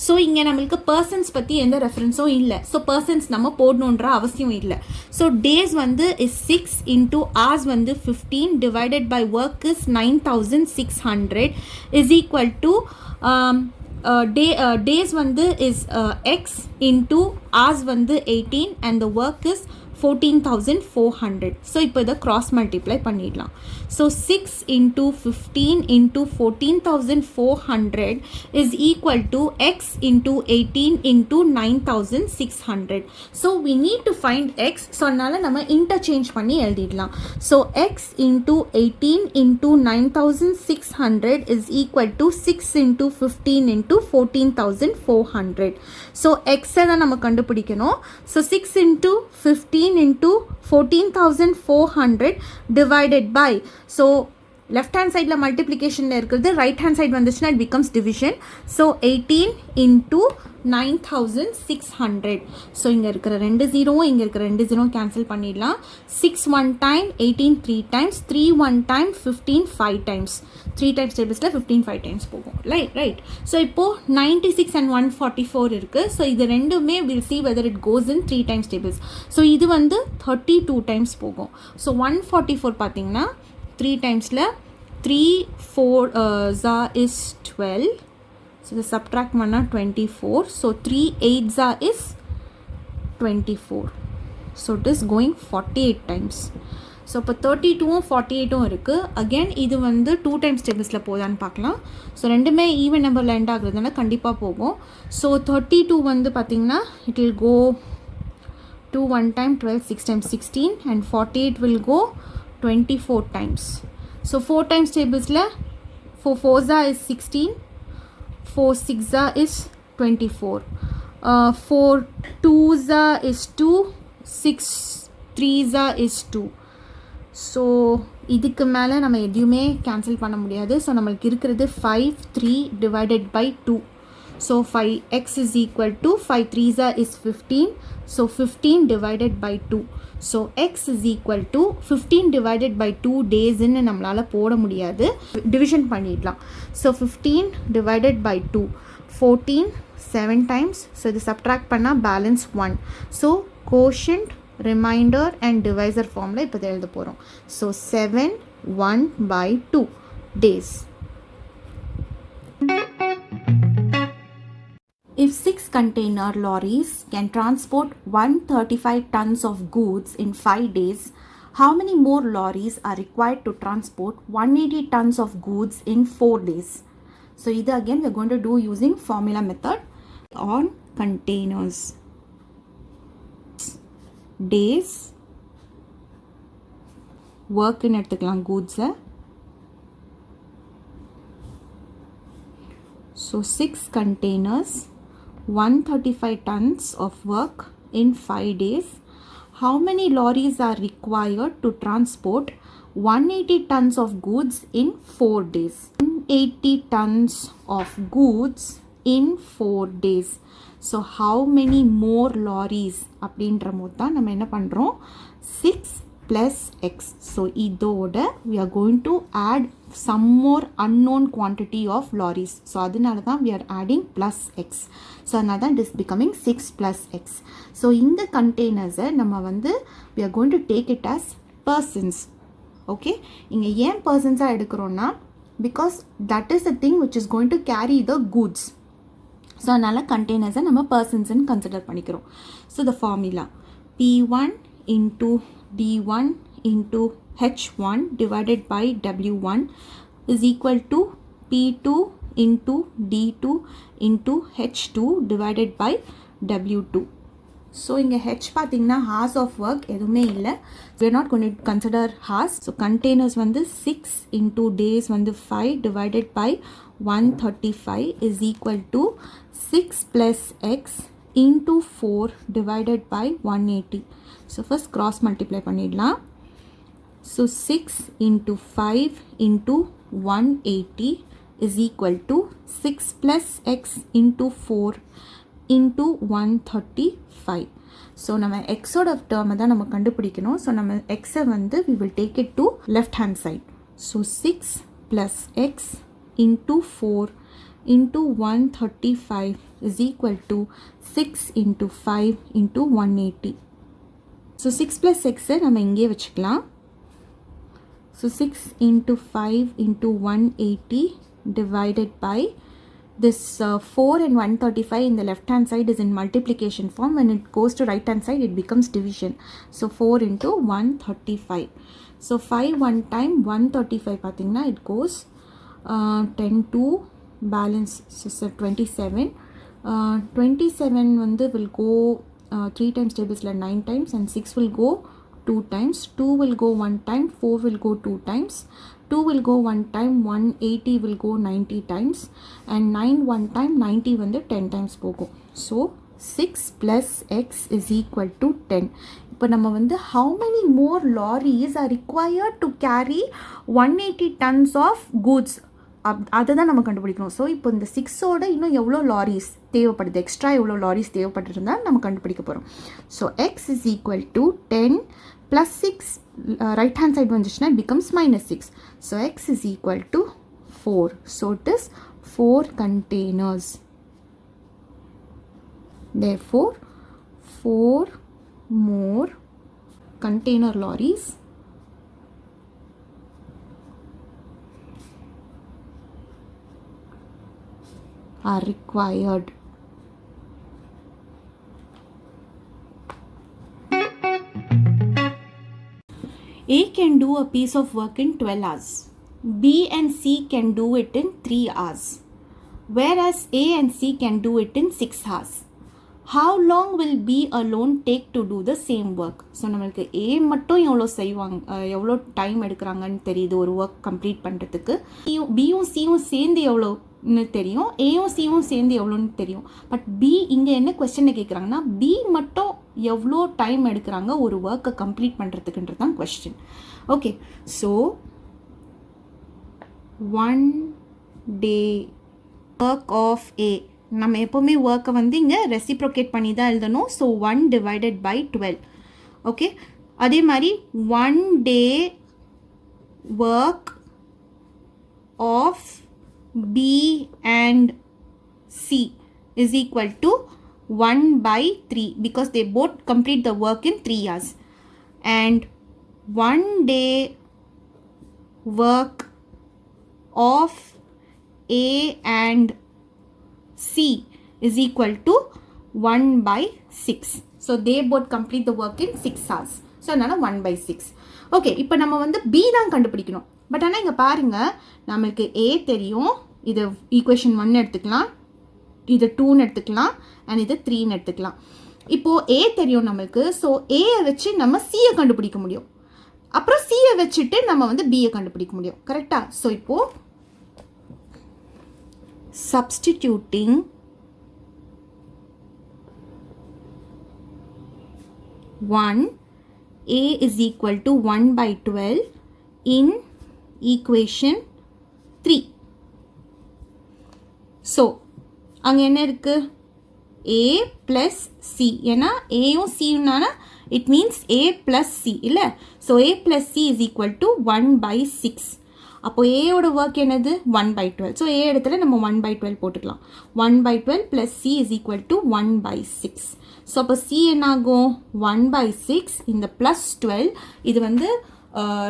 A: So இங்கே நம்மளுக்கு persons பற்றி எந்த ரெஃபரன்ஸும் இல்லை. So persons நம்ம போடணுன்ற அவசியம் இல்லை. So days வந்து is 6 into hours வந்து 15 divided by work is 9600 is equal to days வந்து is x into hours வந்து 18 and the work is 14,400. So இப்போ இதை cross multiply பண்ணிடலாம். So 6 into 15 into 14,400 is equal to x into 18 into 9,600. So we need to find x. So அதனால் நம்ம interchange பண்ணி எழுதிடலாம். So x into 18 into 9,600 is equal to 6 into 15 into 14,400. So x தான் நம்ம கண்டுபிடிக்கணும். So 6 into 15 into 14,400 divided by, so left hand side la multiplication la irukkuradhu, right hand side vanduchna it becomes division. So 18 into 9600. so inga irukra rendu zero inga irukra rendu zero cancel பண்ணிடலாம். 6 1 time, 18 3 times, 3 1 time, 15 5 times. 3 times tablesல 15 5 times போகும். Right. so இப்போ 96 and 144 இருக்கு. so இது ரெண்டுமே we'll see whether it goes in 3 times tables. so இது வந்து 32 times போகும். so 144 பாத்தீங்கன்னா 3 timesல 3 4 is 12. So the subtract manna 24. So 3 8s is 24. So it is going 48 times. So இப்போ 32 48 இருக்குது. அகெயின் இது வந்து 2 டைம்ஸ் டேபிள்ஸில் போதான்னு பார்க்கலாம். ஸோ ரெண்டுமே ஈவன் நம்பரில் எண்ட் ஆகுறதுனால கண்டிப்பாக போகும். ஸோ 32 வந்து பார்த்திங்கன்னா it will go 2 1 time 12 6 times 16 and 48 will go 24 times. So 4 times tablesல 4 4s is 16, 4 6s is 24, 4 2s is 2, 6 3s is 2. So இதுக்கு மேலே நம்ம எதுவுமே கேன்சல் பண்ண முடியாது. ஸோ நம்மளுக்கு இருக்கிறது 5 3 divided by 2. So 5x is equal to 5 3s is 15. So 15 divided by 2. So x is equal to 15 divided by 2 daysன்னு நம்மளால் போட முடியாது. டிவிஷன் பண்ணிடலாம். So 15 divided by 2 14 7 times. So இது சப்ட்ராக்ட் பண்ணால் balance 1. So quotient remainder and divisor ஃபார்மில் இப்போ எழுத போகிறோம். So 7 1 by 2 days. If 6 container lorries can transport 135 tons of goods in 5 days, how many more lorries are required to transport 180 tons of goods in 4 days? So either again we are going to do using formula method on containers. Days work in எடுத்துக்கலாம் goods. So 6 containers 135 tons of work in 5 days. How many lorries are required to transport 180 tons of goods in 4 days? 180 tons of goods in 4 days. So how many more lorries அப்படின்ற போது தான் நம்ம என்ன பண்ணுறோம் 6 plus x. So இதோட we are going to add some more unknown quantity of lorries. So அதனால தான் we are adding plus x. So அதனால தான் it is becoming 6 plus x. So இந்த containers நம்ம வந்து we are going to take it as persons. Okay, இங்கே ஏன் persons எடுக்கிறோன்னா because that is the thing which is going to carry the goods. So அதனால் கண்டெய்னர்ஸை நம்ம பர்சன்ஸ்ன்னு consider பண்ணிக்கிறோம். So the formula P1 into D1 into H1 divided by W1 is equal to P2 into D2 into H2 divided by W2. So இங்கே H பார்த்திங்கன்னா hours of work எதுவுமே இல்லை. we are not going to consider hours. So containers வந்து 6 into days வந்து 5 divided by 135 is equal to 6 plus x into 4 divided by 180. So first cross multiply பண்ணிடலாம். So 6 into 5 into 180 is equal to 6 plus x into 4 into 135. So நம்ம எக்ஸோட டேர்மை தான் நம்ம கண்டுபிடிக்கணும். So நம்ம எக்ஸை வந்து we will take it to left hand side. So 6 plus x into 4 into 135 is equal to 6 into 5 into 180. So 6 plus x நம்ம இங்கே வச்சுக்கலாம். So 6 into 5 into 180 divided by this 4 and 135 in the left hand side is in multiplication form. When it goes to right hand side it becomes division. So 4 into 135. So 5 one time 135 பார்த்தீங்கன்னா it goes 10 to balance so 27. 27 வந்து will go 3 times tablesல 9 times and 6 will go 2 times. 2 will go 1 time, 4 will go 2 times. 2 will go 1 time, 180 will go 90 times and 9 1 time 90 வந்து 10 times போகும். So 6 plus x is equal to 10. இப்போ நம்ம வந்து how many more lorries are required to carry 180 tons of goods அதை தான் நம்ம கண்டுபிடிக்கணும். So இப்போ இந்த 6ஓட இன்னும் எவ்வளோ லாரிஸ் தேவைப்படுது, எக்ஸ்ட்ரா எவ்வளோ லாரிஸ் தேவைப்பட்டிருந்தால் நம்ம கண்டுபிடிக்க போகிறோம். So X is equal to 10 plus 6 right hand side வந்துச்சுன்னா it becomes minus 6. So x is equal to 4. So it is 4 containers. Therefore 4 more container lorries are required. A can do a piece of work in 12 hours. B and C can do it in 3 hours. Whereas A and C can do it in 6 hours. How long will B alone take to do the same work? So நம்மளுக்கு A மட்டும் எவ்வளோ time எடுக்கிறாங்கன்னு தெரியுது ஒரு work complete பண்ணுறதுக்கு. பியும் சியும் சேர்ந்து எவ்வளோன்னு தெரியும், ஏயும் சியும் சேர்ந்து எவ்வளோன்னு தெரியும். பட் பி இங்கே என்ன கொஸ்டினை கேட்குறாங்கன்னா பி மட்டும் எவ்வளோ டைம் எடுக்கிறாங்க ஒரு ஒர்க்கை கம்ப்ளீட் பண்ணுறதுக்குன்றது தான் question. Okay, so 1 day work of A, நம்ம எப்போவுமே ஒர்க்கை வந்து இங்கே ரெசிப்ரோகேட் பண்ணி தான் எழுதணும். So 1 divided by 12. ஓகே, அதே மாதிரி 1 day work of B and C is equal to 1 by 3 because they both complete the work in 3 hours. And 1 day work of A and C is equal to 1 by 6. So they both complete the work in 6 hours. So அதனால் 1 by 6. Okay, இப்போ நம்ம வந்து B தான் கண்டுபிடிக்கணும். But ஆனால் இங்கே பாருங்கள், நம்மளுக்கு A தெரியும், இது ஈக்குவேஷன் 1 எடுத்துக்கலாம், இது 2ன்னு எடுத்துக்கலாம், அண்ட் இது 3ன்னு எடுத்துக்கலாம். இப்போது A தெரியும் நம்மளுக்கு. ஸோ Aயை வச்சு நம்ம Cயை கண்டுபிடிக்க முடியும். அப்புறம் Cயை வச்சுட்டு நம்ம வந்து Bயை கண்டுபிடிக்க முடியும். கரெக்டாக? ஸோ இப்போது substituting A is equal to 1 by 12 in equation 3. So அங்கே என்ன இருக்குது? A plus C. ஏன்னா ஏயும் சின்னானா it means A plus C இல்லை? So A plus C is equal to 1 by 6. அப்போது ஏயோட ஒர்க் என்னது? 1 by 12. ஸோ ஏ இடத்துல நம்ம 1 by 12 போட்டுக்கலாம். 1 by 12 plus C is equal to 1 by 6. So அப்போ C என்னாகும்? 1 by 6 இந்த plus 12 இது வந்து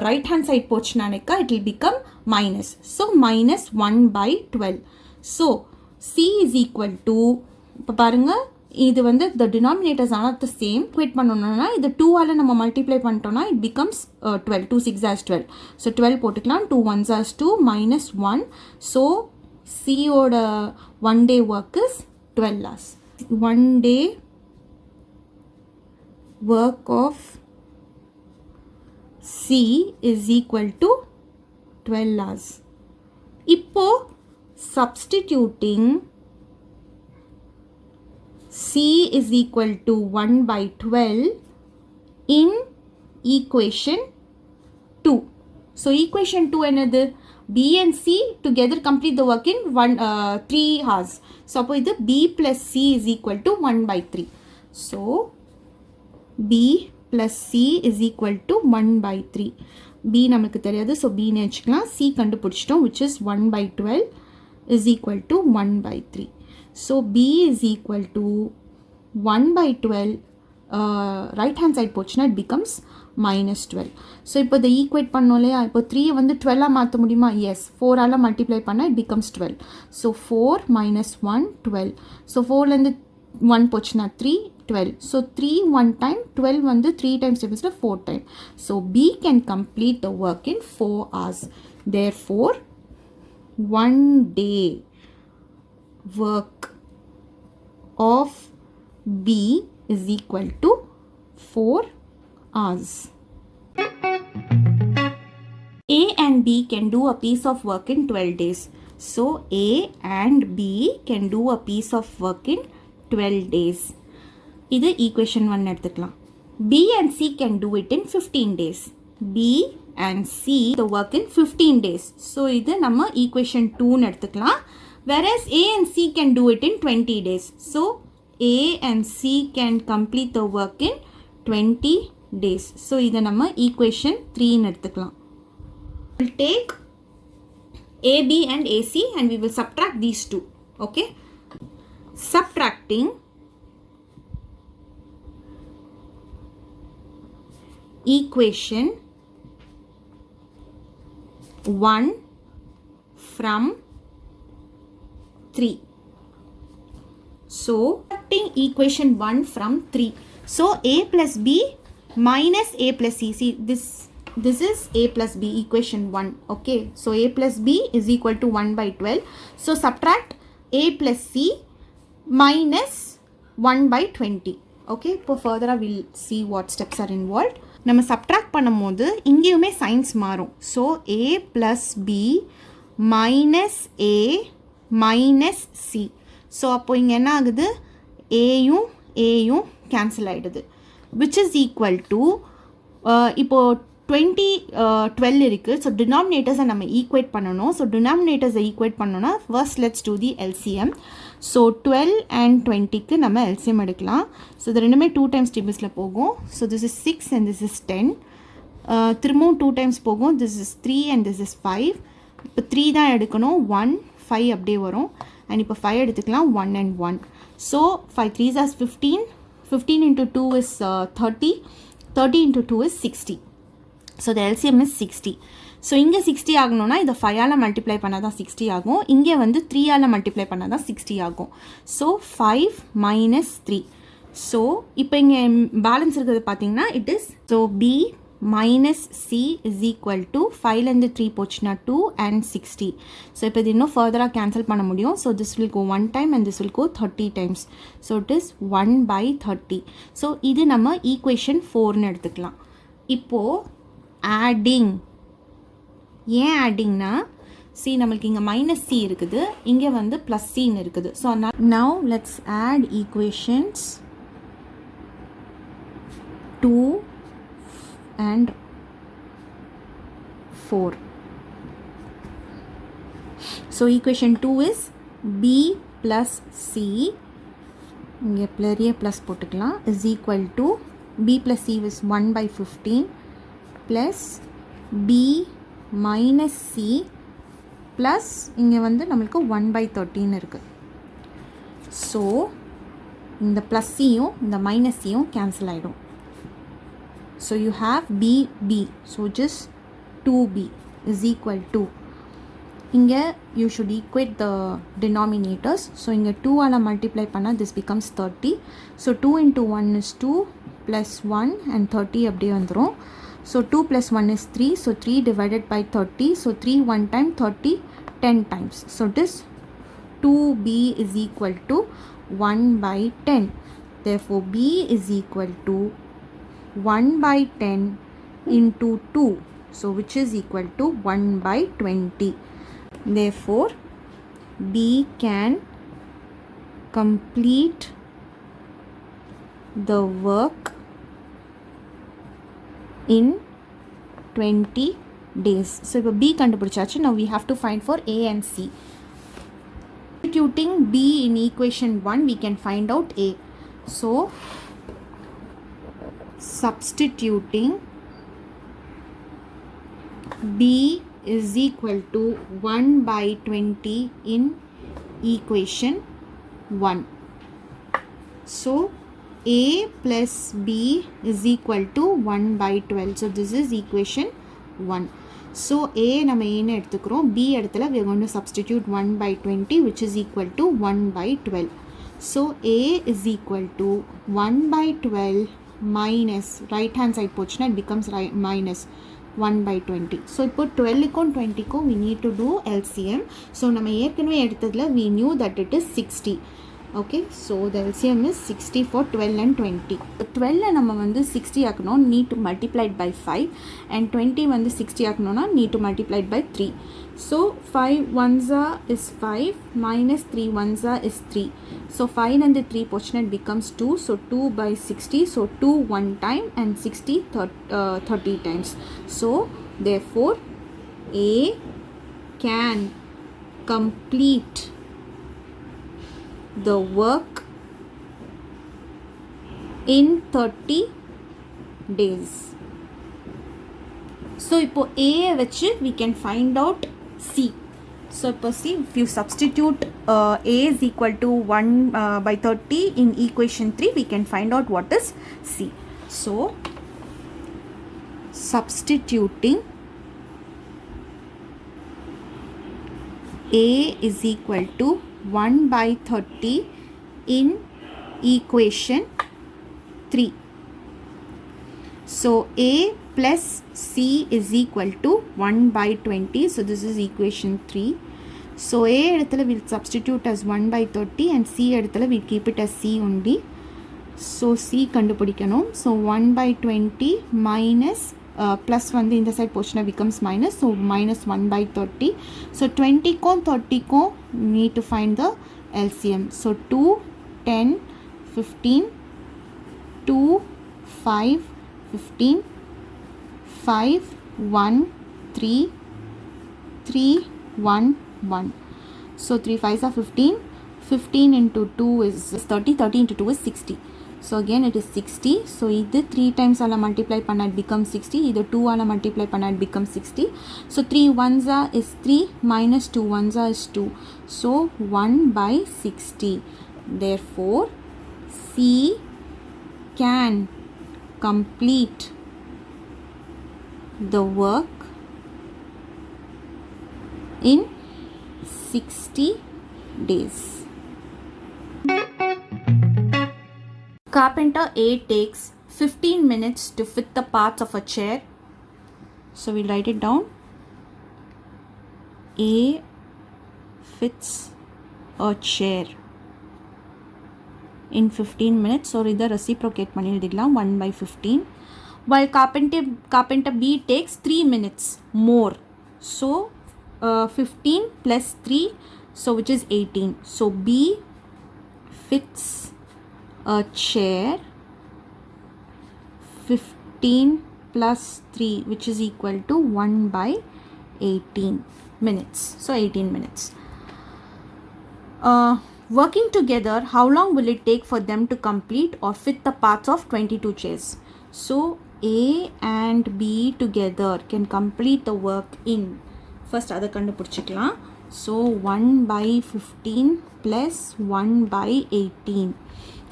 A: ரைட் ஹேண்ட் சைட் போச்சுனாக்கா it will become minus. So minus 1 by 12. So C is equal to, இப்போ பாருங்கள், இது வந்து the denominators are not the same. Equate பண்ணணும்னா இது 2ஆல் நம்ம மல்டிப்ளை பண்ணிட்டோம்னா it becomes 12. 2 6 as 12. ஸோ 12 போட்டுக்கலாம். 2 1s as 2 minus 1. ஸோ Cயோட 1 day work is 12 hours. 1 day work of C is equal to 12 hours. இப்போ substituting C is equal to 1 by 12 in equation 2. So equation 2 என்னது? B and C together complete the work in 3 hours. So அப்போ இது B plus C is equal to 1 by 3. So B plus C is equal to 1 by 3. B நமக்கு தெரியாது, so B னு வச்சுக்கலாம். C கண்டுபிடிச்சிட்டோம், which is 1 by 12 is equal to 1 by 3. So B is equal to 1 by 12, right hand side போச்சுன்னா it becomes minus 12. So இப்போ இதை equate பண்ணோம் இல்லையா? இப்போ 3 வந்து 12ஆக மாற்ற முடியுமா? எஸ். 4ஆல் மல்டிப்ளை பண்ணால் it becomes 12. So 4 minus 1 12. So 4லேருந்து 1 போச்சுன்னா 3 12. ஸோ 3 1 time, 12 வந்து 3 times டிஃபரன்ஸில் 4 time. So B can complete the work in 4 hours. Therefore 1 day work of B is equal to 4 hours. A and B can do a piece of work in 12 days. So A and B can do a piece of work in 12 days. இது equation 1 எடுத்துக்கலாம். B and C can do it in 15 days. B and C the work in 15 days. So இது நம்ம equation 2 எடுத்துக்கலாம். Whereas A and C can do it in 20 days. So A and C can complete the work in 20 days. So இதை நம்ம equation 3 எடுத்துக்கலாம். We'll take AB and AC and we will subtract these two. Okay? Subtracting equation 1 from 3. So subtracting equation 1 from 3. So a plus b minus a plus c. See, this is a plus b, equation 1. Okay, so a plus b is equal to 1 by 12. So subtract a plus c minus 1 by 20. Okay, இப்போ further we'll see what steps are involved. நம்ம subtract பண்ணும்போது இங்கேயுமே signs மாறும். So a plus b minus a minus c. So அப்போ இங்க என்ன ஆகுது, aயும் cancel ஆயிடுது, which is equal to இப்போ 12 இருக்கு. ஸோ டினாமினேட்டர்ஸை நம்ம ஈக்குவேட் பண்ணணும். ஸோ டினாமினேட்டர்ஸை ஈக்குவேட் பண்ணணும்னா first let's do the LCM. So 12 and 20க்கு நம்ம எல்சிஎம் எடுக்கலாம். ஸோ இது ரெண்டுமே 2 times டேபிள்ஸில் போகும். So this is 6 and this is 10. திரும்பவும் 2 times போகும். This is 3 and this is 5. இப்போ 3 தான் எடுக்கணும், 1 5 அப்படியே வரும். அண்ட் இப்போ 5 எடுத்துக்கலாம், 1 and 1. So 5 3s is 15. 15 into 2 is 30. 30 into 2 is 60. So the LCM is 60. So இங்கே 60 ஆகணும்னா இதை 5ஆல் மல்டிப்ளை பண்ணால் தான் 60 ஆகும். இங்கே வந்து 3ஆல் மல்டிப்ளை பண்ணால் தான் 60 ஆகும். So 5 minus 3. ஸோ இப்போ இங்கே பேலன்ஸ் இருக்கிறது பார்த்தீங்கன்னா it is, so b minus c is equal to 5லேருந்து 3 போச்சுன்னா 2 and 60. ஸோ இப்போ இது இன்னும் ஃபர்தராக கேன்சல் பண்ண முடியும். So this will go 1 time and this will go 30 times. So it is 1 by 30. So இது நம்ம ஈக்குவேஷன் 4ன்னு எடுத்துக்கலாம். இப்போது ஆடிங், ஏன் ஆடிங்னா சி நம்மளுக்கு இங்கே மைனஸ் சி இருக்குது, இங்கே வந்து ப்ளஸ் சின்னு இருக்குது. So now let's add equations 2 and 4. So equation 2 is b plus c, இங்கே பெரிய ப்ளஸ் போட்டுக்கலாம், is equal to b plus c is 1 by 15 plus b minus c plus இங்கே வந்து நம்மளுக்கு 1 by 13 இருக்குது. ஸோ இந்த ப்ளஸ் சியும் இந்த மைனஸ் சியும் கேன்சல் ஆகிடும். So you have b. So just 2b is equal to, இங்கே you should equate the denominators. So இங்கே 2ஆல் multiply பண்ணால் this becomes 30. So 2 into 1 is 2 plus 1 and 30 அப்படியே வந்துடும். So 2 plus 1 is 3. So 3 divided by 30. So 3 1 time, 30 10 times. So this 2b is equal to 1 by 10. Therefore b is equal to 1 by 10 into 2. So which is equal to 1 by 20. Therefore b can complete the work in 20 days. So இப்போ b கண்டுபிடிச்சாச்சு. Now we have to find for a and c. Substituting b in equation 1 we can find out a. So substituting b is equal to 1 by 20 in equation 1. So a plus b is equal to 1 by 12. So this is equation 1. So a நம்ம ஏன்னு எடுத்துக்கிறோம், b இடத்துல we are going to substitute 1 by 20 which is equal to 1 by 12. So a is equal to 1 by 12 minus, right hand side போச்சுன்னா it becomes minus 1 by 20. So இப்போ 12க்கும் 20க்கும் we need to do LCM. So நம்ம ஏற்கனவே எடுத்ததில் we knew that it is 60. Okay, so the LCM is 60 for 12 and 20. 12 நம்ம வந்து 60 ஆக்கணும், need to multiply it by 5, and 20 வந்து 60 ஆக்கணும்னா need to multiply it by 3. So 5 ones is 5 minus 3 ones is 3. So 5 and the 3 portion it becomes 2. So 2 by 60. So 2 1 time and 60 30 times. So therefore A can complete the work in 30 days. So இப்போ A வச்சு we can find out C. So இப்போ see, if you substitute A is equal to 1 by 30 in equation 3 we can find out what is C. So substituting A is equal to 1 by 30 in equation 3. So A plus C is equal to 1 by 20. So this is equation 3. So A இடத்துல we'll substitute as 1 by 30 and C இடத்துல we'll keep it as C only. So C கண்டுபிடிக்கணும். So 1 by 20 minus plus வந்து இந்த side portion becomes minus. So minus 1 by 30. So 20 க்கும் 30 க்கும் need to find the LCM. So 2, 10, 15, 2, 5, 15, 5, 1, 3, 3, 1, 1. So 3 5s are 15. 15 into 2 is 30. 30 into 2 is 60. So again it is 60. So either 3 times ala multiply panna it becomes 60. Either 2 ala multiply panna it becomes 60. So 3 ones are is 3 minus 2 ones are is 2. So 1 by 60. Therefore C can complete the work in 60 days. Carpenter A takes 15 minutes to fit the parts of a chair. So we'll write it down. A fits a chair in 15 minutes. So either reciprocate பண்ணி எழுதிடலாம் 1 by 15. While carpenter B takes 3 minutes more. So 15 plus 3, so which is 18. So B fits a chair 15 plus 3, which is equal to 1 by 18 minutes. So 18 minutes. Working together, how long will it take for them to complete or fit the parts of 22 chairs? So A and B together can complete the work in, first அதை கண்டுபிடிச்சிக்கலாம். So 1 by 15 plus 1 by 18.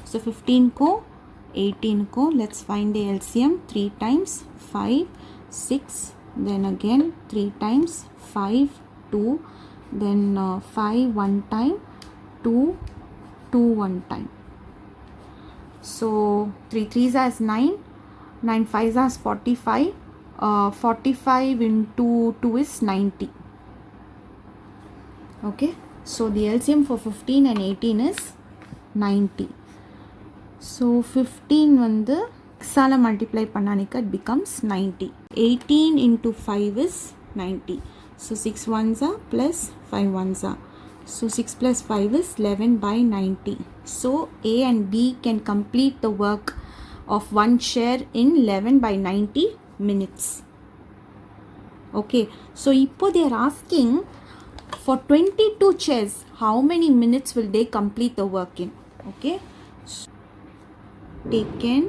A: So 15 ko 18 ko let's find the LCM. 3 times 5 6, then again 3 times 5 2, then 5 1 time, 2 2 1 time. So 3 3s as 9, 9 5s as 45. 45 into 2 is 90. Okay, so the LCM for 15 and 18 is 90. So 15 வந்து 6 multiply பண்ணானிக்க it becomes 90. 18 into 5 is 90. So 6 ones are plus 5 ones are. So 6 plus 5 is 11 by 90. So A and B can complete the work of one chair in 11 by 90 minutes. Okay, so இப்போ they are asking for 22 chairs, how many minutes will they complete the work in? Okay, so taken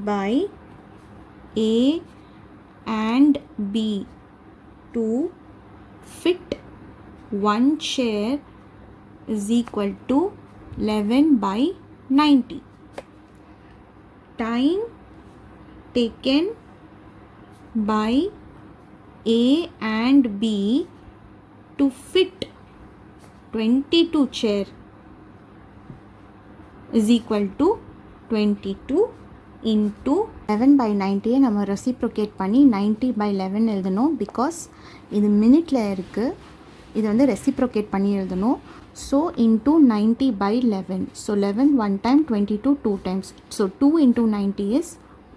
A: by A and B to fit one chair is equal to 11 by 90. Time taken by A and B to fit 22 chair is equal to 22 into 11 by 90. நம்ம reciprocate பண்ணி 90 by 11 எழுதணும் because இது மினிட்ல இருக்கு. இது வந்து reciprocate பண்ணி எழுதணும். So into 90 by 11. So 11 one time, 22 two times. So 2 into 90 is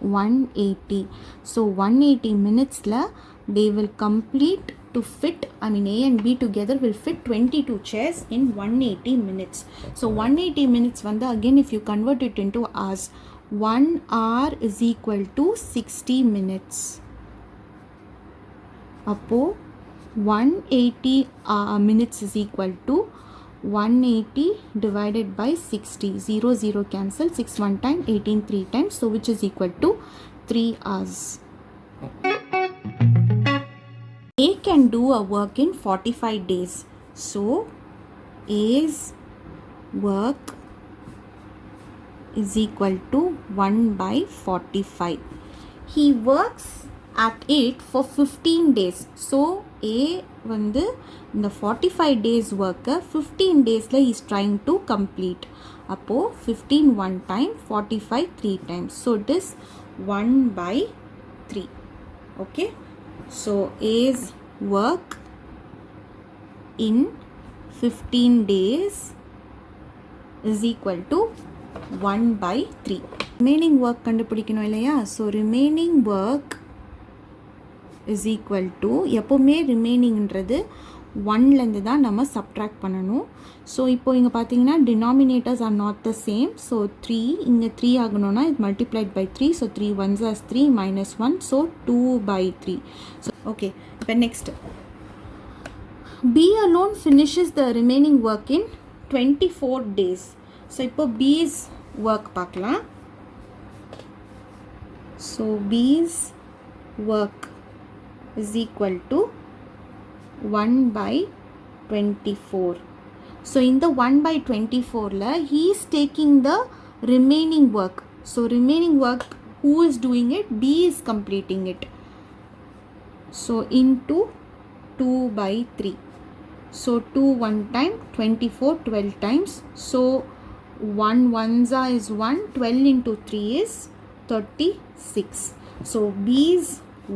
A: 180. So 180 minutes la they will complete to fit, I mean A and B together will fit 22 chairs in 180 minutes. So 180 minutes vanda again if you convert it into hours, 1 hour is equal to 60 minutes. Appo 180 minutes is equal to 180 divided by 60. 0 0 cancel. 6 1 time, 18 3 times. So which is equal to 3 hours. A can do a work in 45 days. So A's work is equal to 1 by 45. He works at it for 15 days. So A வந்து இந்த 45 days ஒர்க்கை 15 daysல he is trying to complete. அப்போது 15 one time, 45 3 times. So it is 1/3. Okay. So A's work in 15 days is equal to 1/3. Remaining work கண்டுபிடிக்கணும் இல்லையா? So remaining work is equal to, எப்போவுமே ரிமைனிங்ன்றது 1லேருந்து தான் நம்ம subtract பண்ணணும். ஸோ இப்போ இங்கே பார்த்தீங்கன்னா denominators are not the same. So 3 இங்கே 3 ஆகணும்னா இது multiplied by 3. So 3 1s as 3 minus 1. So 2/3. So okay, இப்போ next B alone finishes the remaining work in 24 days. So இப்போ B's work பார்க்கலாம். So B's work is equal to 1/24. So in the 1/24 he is taking the remaining work. So remaining work, who is doing it? B is completing it. So into 2/3. So 2 1 time, 24 12 times. So 1 1s is 1, 12 into 3 is 36. So B's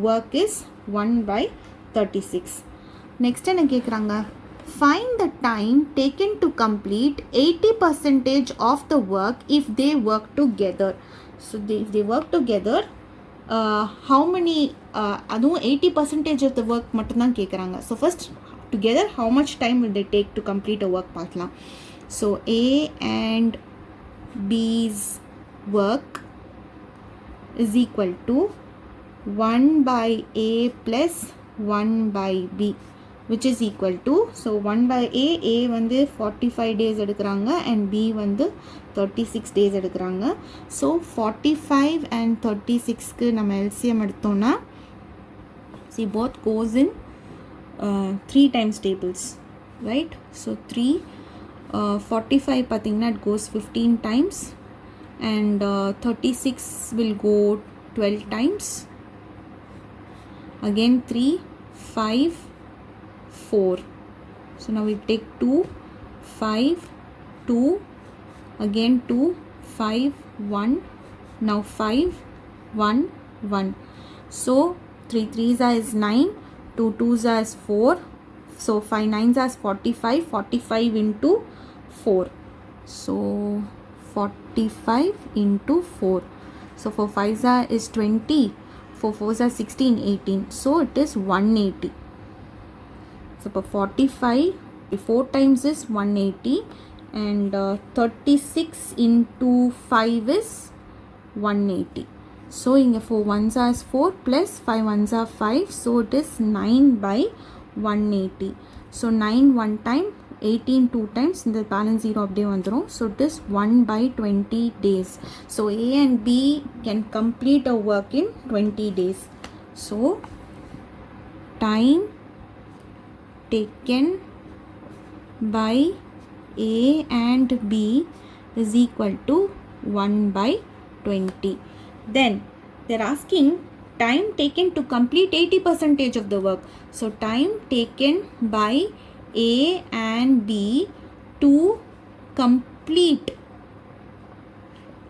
A: work is 1/36. Next என்ன கேட்குறாங்க? Find the time taken to complete 80% of the work if they work together. So if they work together, how many, அதுவும் 80% of the work மட்டும்தான் கேட்குறாங்க. So first together how much time will they take to complete a work பார்க்கலாம். So A and B's work is equal to 1/A plus 1/B, which is equal to, so 1/A, A வந்து 45 days எடுக்கிறாங்க and B வந்து 36 days எடுக்கிறாங்க. So 45 and 36க்கு நம்ம LCM எடுத்தோம்னா, see both goes in 3 times tables, right? So 3 45 பார்த்தீங்கன்னா it goes 15 times and 36 will go 12 times. Again 3 5 4. So now we take 2 5 2, again 2 5 1, now 5 1 1. So 3 3s is 9, 2 2s is 4. So 5 9s is 45, 45 into 4. So 45 into 4. So 4 5s is 20, 4 4s are 16 18. So it is 180. So 45 4 times is 180 and 36 into 5 is 180. So in 4 1s are 4 plus 5 1s are 5. So it is 9/180. So 9 1 time, 18 2 times, இந்த balance 0 அப்படியே வந்துரும். So it is 1/20 days. So A and B can complete a work in 20 days. So time taken by A and B is equal to 1/20. Then they're asking time taken to complete 80% of the work. So time taken by A and B to complete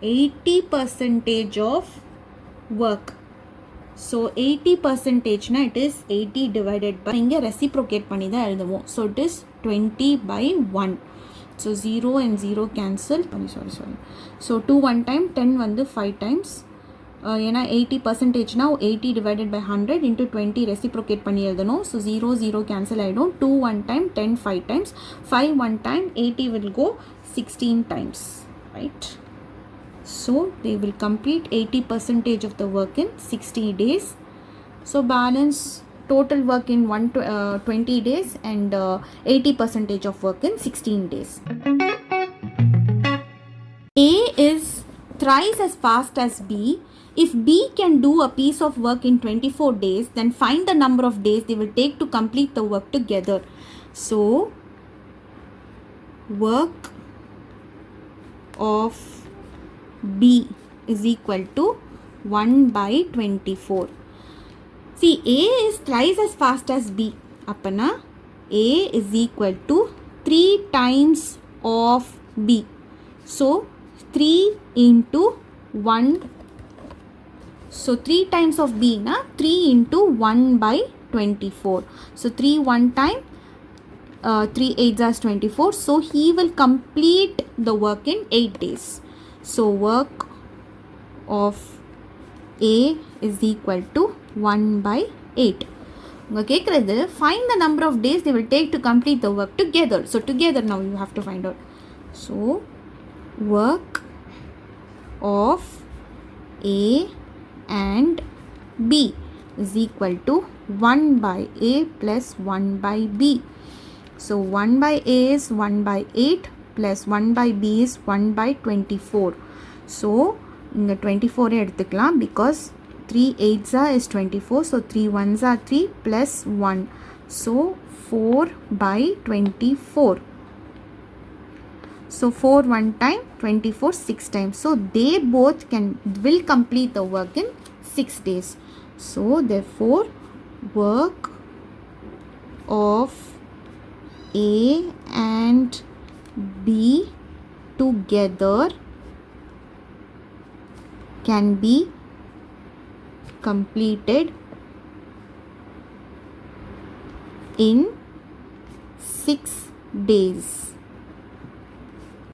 A: 80% of work. So 80% na it is 80 divided by, இங்கே reciprocate பண்ணி தான் எழுதுவோம். So it is 20/1. So 0 and 0 cancel. Sorry. So 2 1 time, 10 வந்து 5 times. ஏன்னா 80% now 80 divided by 100 into 20 reciprocate பண்ணி எழுதணும். So 0 0 cancel ஆகிடும். 2 1 time, 10 5 times. 5 1 time, 80 will go 16 times, right? So they will complete 80% of the work in 60 days. So balance total work in 20 days and 80% of work in 16 days. A is thrice as fast as B. If B can do a piece of work in 24 days, then find the number of days they will take to complete the work together. So work of B is equal to 1/24. See, A is thrice as fast as B. அப்பனா A is equal to 3 times of B. So 3 into 1. So 3 times of B na 3 into 1 by 24. So 3 1 time 3 8 is 24. So he will complete the work in 8 days. So work of A is equal to 1 by 8. உங்கள் கேட்குறது find the number of days they will take to complete the work together. So together now you have to find out. So work of A and B is equal to 1 by A plus 1 by B. So 1 by A is 1 by 8 plus 1 by B is 1 by 24. So இங்கே 24 எடுத்துக்கலாம் because 3 8s is 24. So 3 1s are 3 plus 1. So 4 by 24. So 4 1 time 24 6 times. So they both will complete the work in 6 days. So therefore work of A and B together can be completed in 6 days.